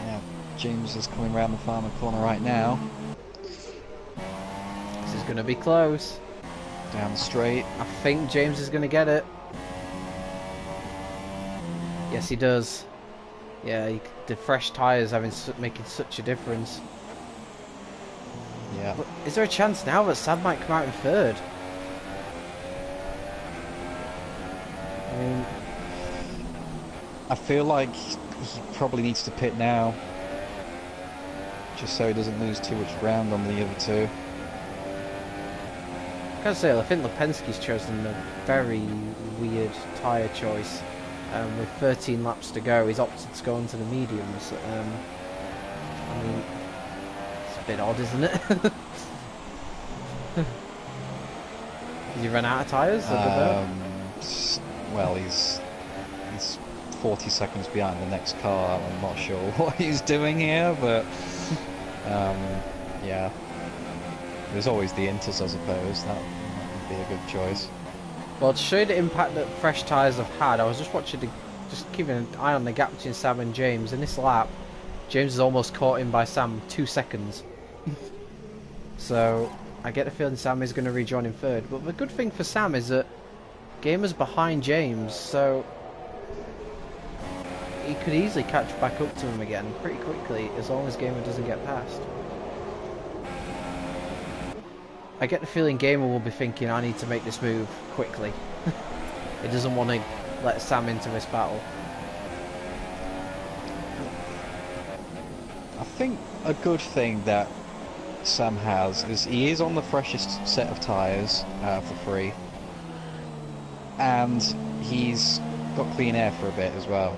B: Yeah, James is coming around the farmer corner right now.
A: This is going to be close.
B: Down the straight.
A: I think James is going to get it. Yes, he does. Yeah, the fresh tyres making such a difference.
B: Yeah.
A: But is there a chance now that Sam might come out in third? I mean,
B: I feel like he probably needs to pit now, just so he doesn't lose too much ground on the other two.
A: I gotta say, I think Lipinski's chosen a very weird tyre choice. With 13 laps to go, he's opted to go into the mediums. I mean, it's a bit odd, isn't it? Did he run out of tyres?
B: Well, he's 40 seconds behind the next car. I'm not sure what he's doing here, but yeah. There's always the inters, I suppose. That would be a good choice.
A: Well, to show you the impact that fresh tyres have had, I was just keeping an eye on the gap between Sam and James. In this lap, James has almost caught him by Sam 2 seconds. So, I get the feeling Sam is going to rejoin in third. But the good thing for Sam is that Gamer's behind James, so he could easily catch back up to him again pretty quickly as long as Gamer doesn't get past. I get the feeling Gamer will be thinking, I need to make this move quickly. He doesn't want to let Sam into this battle.
B: I think a good thing that Sam has is he is on the freshest set of tyres out of the three, and he's got clean air for a bit as well,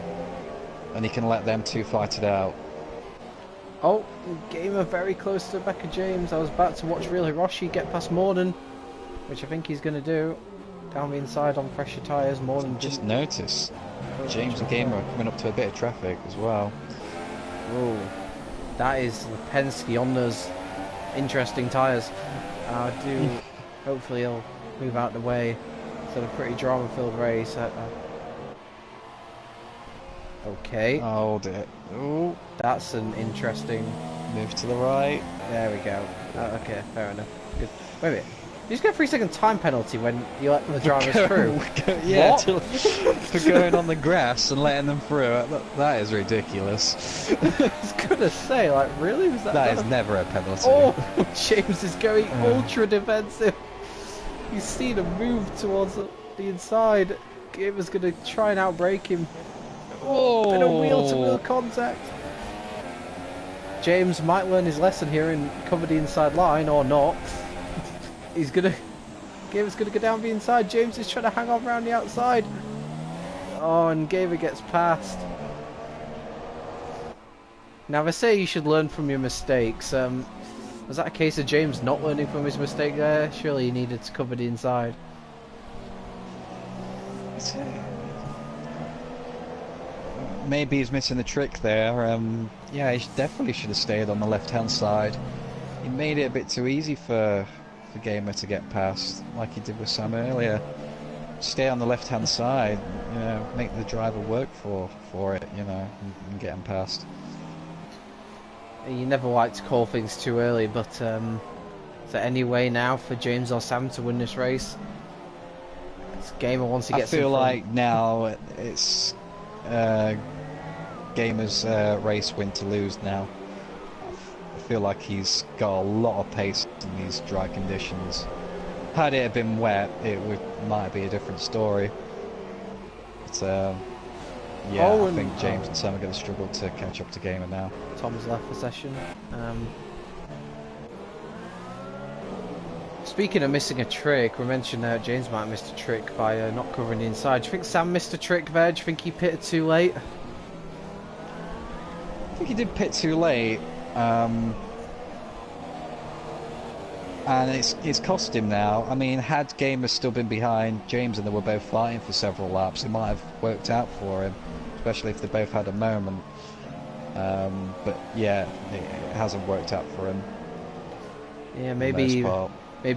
B: and he can let them two fight it out.
A: Oh, Gamer very close to Rebecca James. I was about to watch Real Hiroshi get past Morden, which I think he's going to do. Down the inside on fresher tyres, Morden
B: just notice James and Gamer are coming up to a bit of traffic as well.
A: Oh, that is Lipinski on those interesting tyres. Hopefully he'll move out the way. It's a pretty drama-filled race. Okay.
B: Oh dear. Oh,
A: that's an interesting
B: move to the right.
A: There we go. Okay, fair enough. Good. Wait a minute. You just get a 3-second time penalty when you let the drivers through.
B: Yeah, for going on the grass and letting them through. That is ridiculous.
A: I was gonna say, like, really? Was
B: that is never a penalty.
A: Oh, James is going ultra defensive. He's seen a move towards the inside. Gamer's gonna try and outbrake him. Oh, bit of wheel-to-wheel contact. James might learn his lesson here and cover the inside line, or not. Gamer's gonna go down the inside. James is trying to hang on around the outside. Oh, and Gamer gets past. Now, they say you should learn from your mistakes. Was that a case of James not learning from his mistake there? Surely he needed to cover the inside.
B: Maybe he's missing the trick there. Yeah, he definitely should have stayed on the left-hand side. He made it a bit too easy for Gamer to get past, like he did with Sam earlier. Stay on the left-hand side, you know, make the driver work for it, you know, and get him past.
A: you never like to call things too early, but is there any way now for James or Sam to win this race? It's Gamer once he
B: I
A: gets
B: feel
A: in front.
B: like now it's Gamer's race win to lose now. I feel like he's got a lot of pace in these dry conditions. Had it been wet, might be a different story. But yeah,
A: Oh,
B: I think James and Sam are going to struggle to catch up to Gamer now.
A: Tom's left for session. Speaking of missing a trick, we mentioned James might have missed a trick by not covering the inside. Do you think Sam missed a trick there? Do you think he pitted too late?
B: I think he did pit too late, and it's cost him now. I mean, had Gamer still been behind James and they were both fighting for several laps, it might have worked out for him, especially if they both had a moment. But yeah, it hasn't worked out for him.
A: Yeah, maybe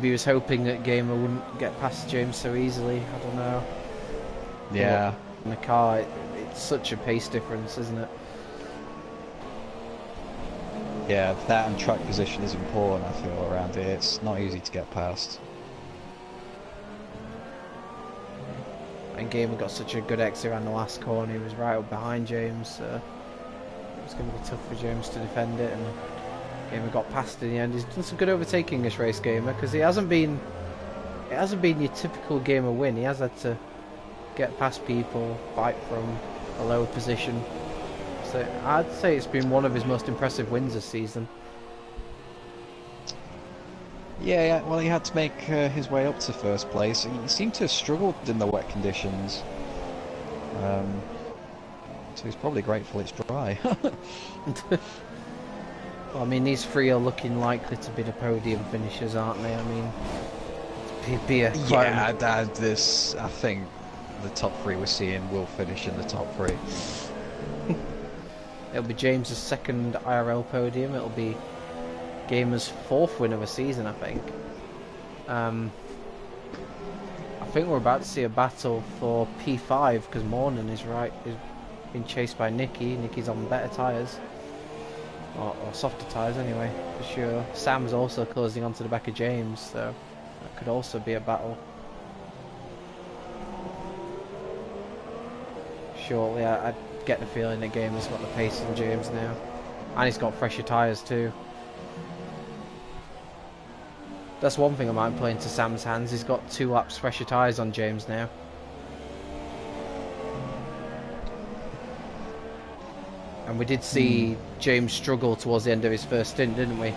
A: he was hoping that Gamer wouldn't get past James so easily. I don't know.
B: Yeah.
A: But in the car, it's such a pace difference, isn't it?
B: Yeah, that and track position is important, I feel, around here. It's not easy to get past.
A: And Gamer got such a good exit around the last corner. He was right up behind James. So it was going to be tough for James to defend it, and Gamer got past in the end. He's done some good overtaking this race, Gamer, because it hasn't been your typical Gamer win. He has had to get past people, fight from a lower position. So I'd say it's been one of his most impressive wins this season.
B: Yeah, well, he had to make his way up to first place. He seemed to have struggled in the wet conditions. So he's probably grateful it's dry.
A: Well, I mean, these three are looking likely to be the podium finishers, aren't they? I mean,
B: yeah, I think the top three we're seeing will finish in the top three.
A: It'll be James's second IRL podium. It'll be Gamer's fourth win of a season, I think. I think we're about to see a battle for P5 because Mornan is being chased by Nicky. Nicky's on better tyres. Or softer tyres anyway, for sure. Sam's also closing onto the back of James, so that could also be a battle. Shortly, I get the feeling that Gamer's got the pace on James now. And he's got fresher tyres too. That's one thing I might play into Sam's hands. He's got 2 laps fresher tyres on James now. And we did see James struggle towards the end of his first stint, didn't we?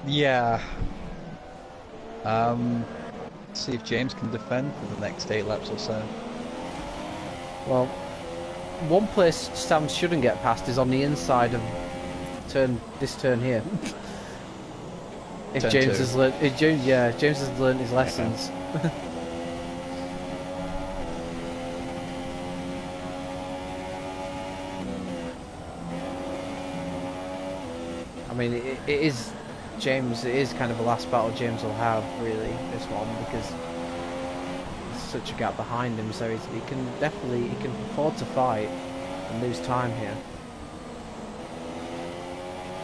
B: Yeah. See if James can defend for the next 8 laps or so.
A: Well, one place Sam shouldn't get past is on the inside of this turn here. If
B: Turn
A: James
B: 2.
A: has learned, James has learned his lessons. I mean, it is James. It is kind of the last battle James will have, really, this one, because there's such a gap behind him. So he can afford to fight and lose time here.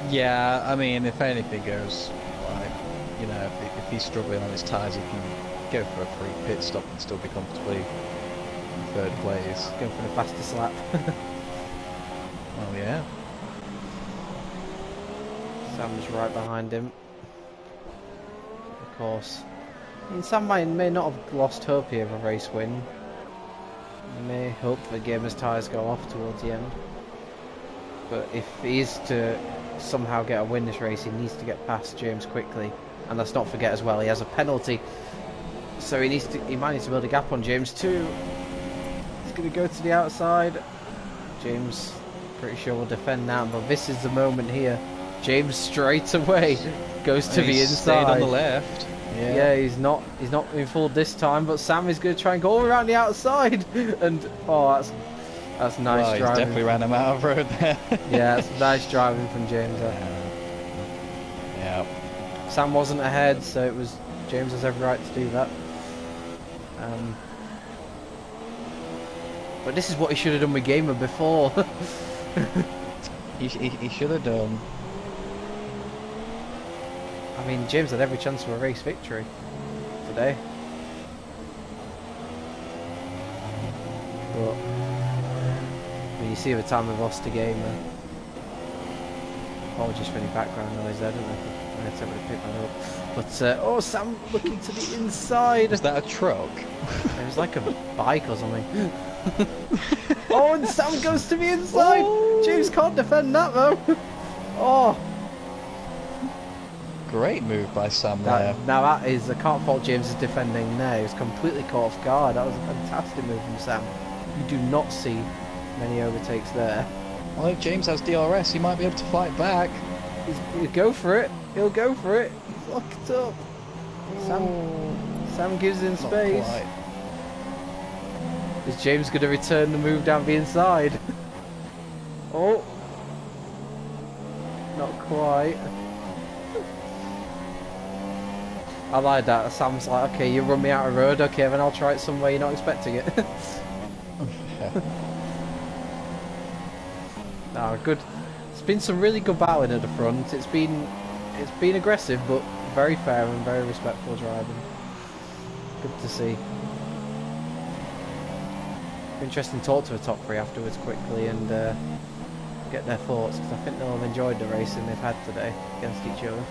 B: Yeah, I mean, if anything goes, like, you know, if he's struggling on his tyres, he can go for a free pit stop and still be comfortably in 3rd place.
A: Go for the fastest lap.
B: Oh yeah.
A: Sam's right behind him. Of course. I mean, Sam may not have lost hope here of a race win. He may hope that Gamer's tyres go off towards the end. But if he is to somehow get a win this race, he needs to get past James quickly. And let's not forget as well, he has a penalty. So he might need to build a gap on James too. He's going to go to the outside. James, pretty sure, will defend that. But this is the moment here. James straight away goes to the inside.
B: Stayed on the left.
A: Yeah, he's not in full this time, but Sam is going to try and go all around the outside. And oh, that's nice driving.
B: He's definitely ran him out of road there.
A: Yeah, that's nice driving from James there.
B: Yeah.
A: Sam wasn't ahead, so it was James has every right to do that. But this is what he should have done with Gamer before.
B: He should have done.
A: I mean, James had every chance for a race victory today. But when you see the time we've lost the game, apologies for any background noise there, don't I? I had to pick that up. But oh, Sam looking to the inside.
B: Was that a truck?
A: It was like a bike or something. Oh, and Sam goes to the inside.
B: Oh.
A: James can't defend that though. Oh.
B: Great move by Sam there.
A: Now that is, I can't fault James's defending there. He was completely caught off guard. That was a fantastic move from Sam. You do not see many overtakes there.
B: Well, if James has DRS, he might be able to fight back.
A: He'll go for it. He'll go for it. He's locked up. Sam gives in space. Is James going to return the move down the inside? Oh. Not quite. I like that. Sam's like, okay, you run me out of road. Okay, then I'll try it some way you're not expecting it. No, good. It's been some really good battling at the front. It's been aggressive, but very fair and very respectful driving. Good to see. Interesting to talk to the top three afterwards quickly and get their thoughts, because I think they'll have enjoyed the racing they've had today against each other.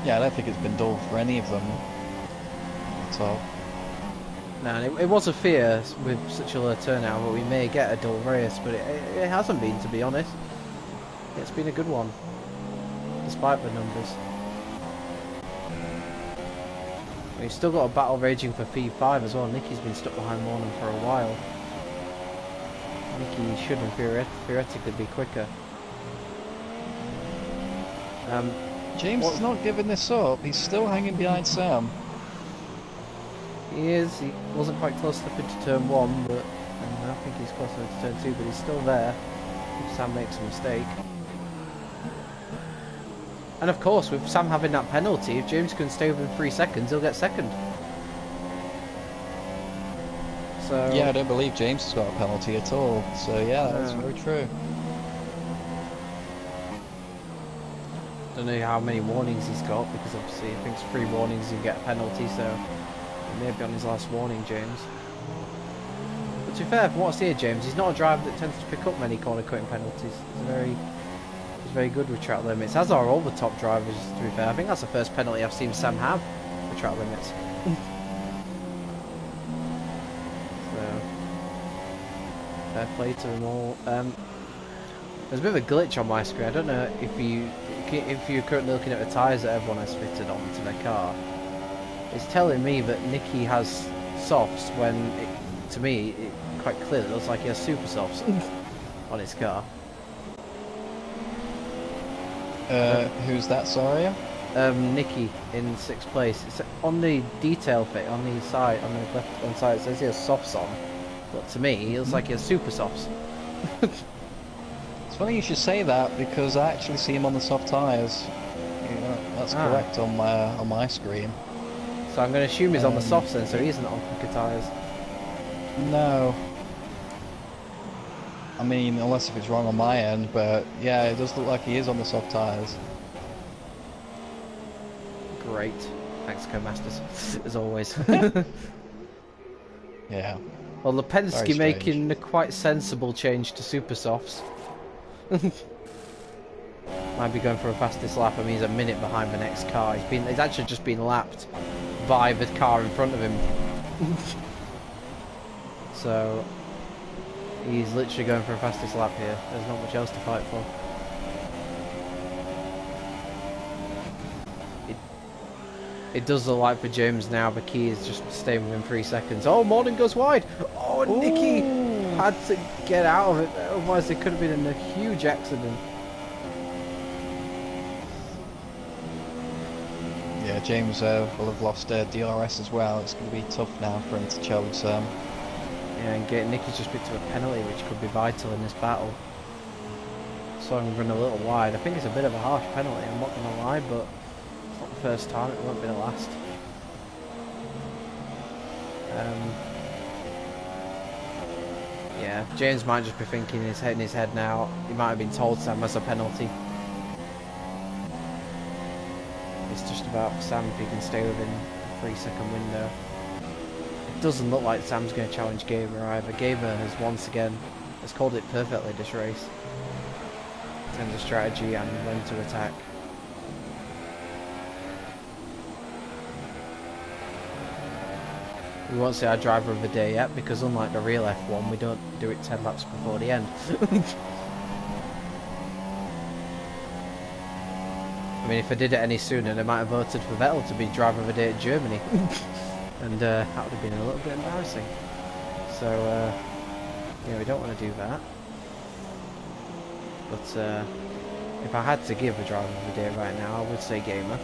B: Yeah, I don't think it's been dull for any of them. So.
A: No, and it was a fear with such a low turnout that we may get a dull race, but it hasn't been, to be honest. It's been a good one, despite the numbers. We've still got a battle raging for P5 as well. Nicky's been stuck behind Mornan for a while. Nicky should theoretically be quicker.
B: James is not giving this up. He's still hanging behind Sam.
A: He is. He wasn't quite close enough into turn 1, but I think he's close enough to turn 2, but he's still there if Sam makes a mistake. And of course, with Sam having that penalty, if James can stay within 3 seconds, he'll get second. So
B: yeah, I don't believe James has got a penalty at all. So yeah, that's very true.
A: Don't know how many warnings he's got, because obviously I think it's 3 warnings you get a penalty, so he may be on his last warning, James. But to be fair, from what's here, James, he's not a driver that tends to pick up many corner cutting penalties. He's very good with track limits, as are all the top drivers, to be fair. I think that's the first penalty I've seen Sam have for track limits. So, fair play to them all. There's a bit of a glitch on my screen. I don't know if you're currently looking at the tyres that everyone has fitted onto their car. It's telling me that Nicky has softs when, to me, it quite clearly looks like he has super softs on his car.
B: Who's that, sorry?
A: Nicky in 6th place. It's on the detail fit on the side, on the left hand side, it says he has softs on. But to me, he looks like he has super softs.
B: It's funny you should say that, because I actually see him on the soft tyres. Yeah, that's correct on my screen.
A: So I'm going to assume he's on the softs then, so he isn't on quicker tyres.
B: No. I mean, unless if it's wrong on my end, but yeah, it does look like he is on the soft tyres.
A: Great. Thanks, Co-Masters, as always.
B: Yeah.
A: Well, Lipinski making a quite sensible change to super softs. Might be going for a fastest lap. I mean, he's a minute behind the next car. He's actually just been lapped by the car in front of him. So he's literally going for a fastest lap here. There's not much else to fight for. It does look like for James now the key is just staying within 3 seconds. Oh, Mornan goes wide. Oh, and Nicky had to get out of it, otherwise there could have been a huge accident.
B: Yeah, James will have lost DRS as well. It's going to be tough now for him to challenge Sam.
A: Yeah, and Nicky's just picked up a penalty which could be vital in this battle. So I'm running a little wide. I think it's a bit of a harsh penalty, I'm not going to lie, but it's not the first time, it won't be the last. Yeah, James might just be thinking in his head now. He might have been told Sam has a penalty. It's just about Sam if he can stay within a 3-second window. It doesn't look like Sam's going to challenge Gamer either. Gamer has once again called it perfectly this race in terms of strategy and when to attack. We won't say our driver of the day yet because unlike the real F1 we don't do it 10 laps before the end. I mean, if I did it any sooner, they might have voted for Vettel to be driver of the day at Germany. And that would have been a little bit embarrassing. So, yeah, we don't want to do that. But if I had to give a driver of the day right now, I would say Gamer.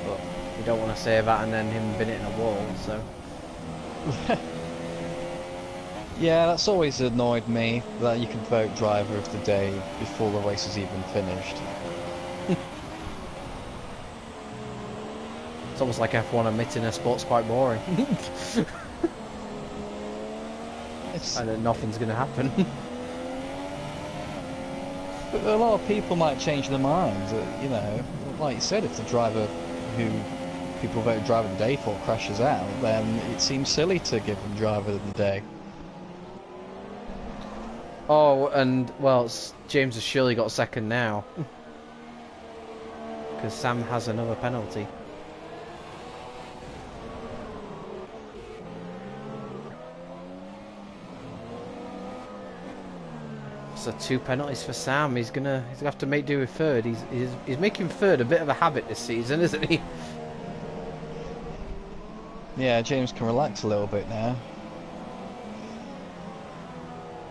A: But we don't want to say that and then him bin it in a wall, so...
B: Yeah, that's always annoyed me, that you can vote driver of the day before the race is even finished.
A: It's almost like F1 admitting a sport's quite boring. And that nothing's going to happen.
B: But a lot of people might change their minds, you know. Like you said, if the driver who people voted driver of the day for crashes out, then it seems silly to give them driver of the day.
A: Oh, and, well, James has surely got second now. Because Sam has another penalty. So 2 penalties for Sam. He's gonna have to make do with third. He's making third a bit of a habit this season, isn't he?
B: Yeah, James can relax a little bit now.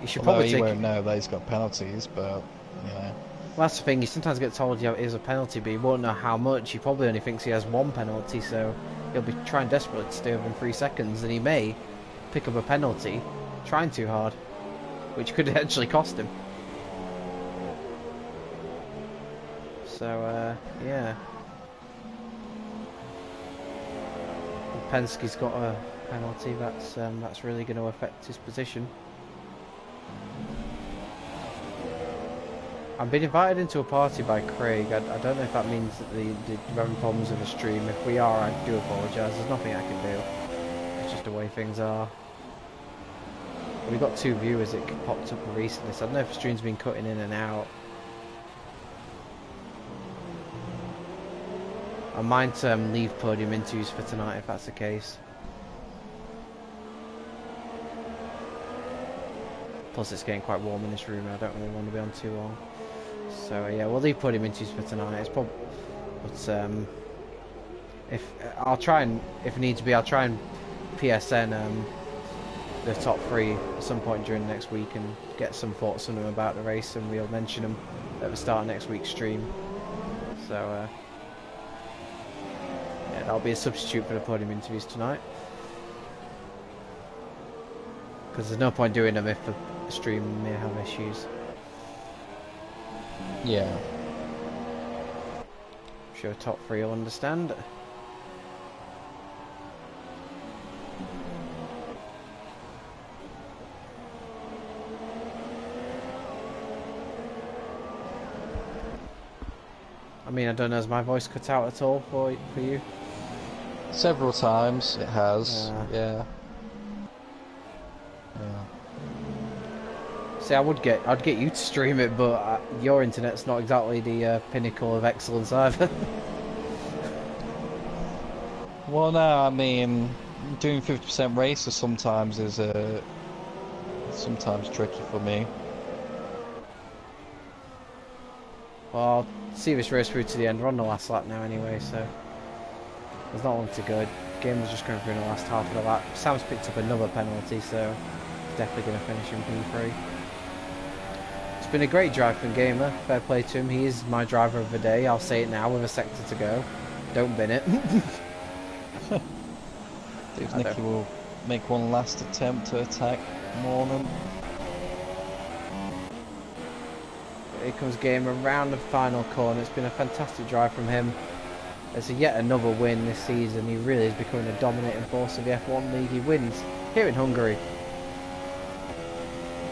A: You should
B: Although
A: probably
B: he
A: take.
B: won't know that he's got penalties, but you know.
A: Well, that's the thing. You sometimes get told you have a penalty, but you won't know how much. He probably only thinks he has 1 penalty, so he'll be trying desperately to stay within 3 seconds, and he may pick up a penalty trying too hard, which could actually cost him. So, yeah. Penske's got a penalty. That's really going to affect his position. I've been invited into a party by Craig. I don't know if that means that we're having problems with the stream. If we are, I do apologise. There's nothing I can do. It's just the way things are. We got 2 viewers that popped up recently, so I don't know if the stream's been cutting in and out. I might leave podium interviews for tonight if that's the case. Plus it's getting quite warm in this room and I don't really want to be on too long. So yeah, we'll leave podium interviews for tonight. It's probably, but if I'll try and, if needs be, I'll try and PSN the top 3 at some point during next week and get some thoughts from them about the race, and we'll mention them at the start of next week's stream. So yeah, that'll be a substitute for the podium interviews tonight, because there's no point doing them if the stream may have issues.
B: Yeah.
A: I'm sure top 3 will understand. I mean, I don't know, has my voice cut out at all for you?
B: Several times it has, yeah.
A: See, I'd get you to stream it, but your internet's not exactly the pinnacle of excellence either.
B: Well, no, I mean, doing 50% races sometimes is sometimes tricky for me.
A: Well, I'll see this race through to the end. We're on the last lap now anyway, so there's not long to go. Game was just going through in the last half of the lap. Sam's picked up another penalty, so he's definitely going to finish in P3. It's been a great drive from Gamer. Fair play to him. He is my driver of the day. I'll say it now with a sector to go. Don't bin it.
B: If Nicky will make one last attempt to attack Mornan.
A: Here comes Gamer around the final corner. It's been a fantastic drive from him. It's yet another win this season. He really is becoming a dominating force of the F1 league. He wins here in Hungary.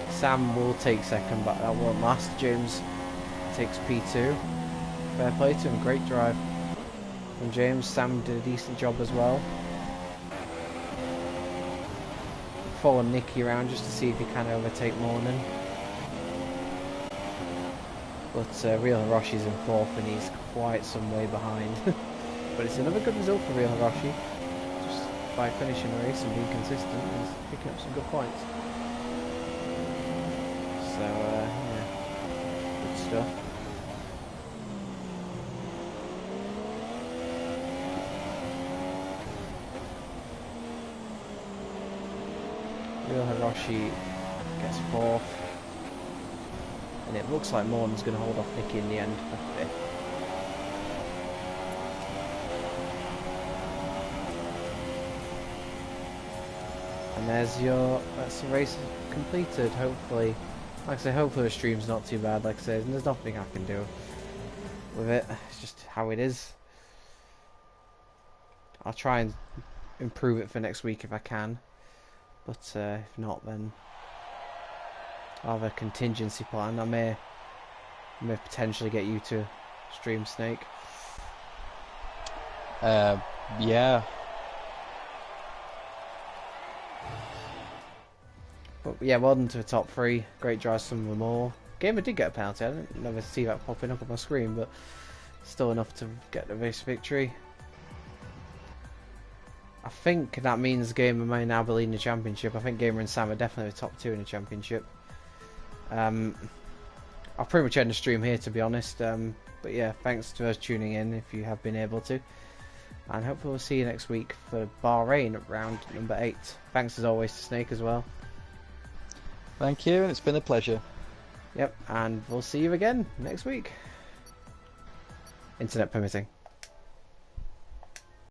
A: Sam will take second, but that won't last. James takes P2. Fair play to him, great drive. And James, Sam did a decent job as well. Follow Nicky around just to see if he can overtake Mornan. But Real Hiroshi's in 4th and he's quite some way behind. But it's another good result for Real Hiroshi. Just by finishing the race and being consistent, he's picking up some good points. So, yeah, good stuff. Real Hiroshi gets 4th. And it looks like Morn's going to hold off Nicky in the end for 5th. And that's the race completed, hopefully. Like I say, hopefully the stream's not too bad, like I say, and there's nothing I can do with it. It's just how it is. I'll try and improve it for next week if I can. But if not, then I'll have a contingency plan. I may potentially get you to stream Snake.
B: Yeah.
A: But yeah, well done to the top 3. Great drive, some of them all. Gamer did get a penalty. I didn't never see that popping up on my screen, but still enough to get the race victory. I think that means Gamer may now be leading the championship. I think Gamer and Sam are definitely the top 2 in the championship. I'll pretty much end the stream here, to be honest. But yeah, thanks to us tuning in if you have been able to. And hopefully we'll see you next week for Bahrain round number 8. Thanks as always to Snake as well.
B: Thank you, and it's been a pleasure.
A: Yep, and we'll see you again next week. Internet permitting.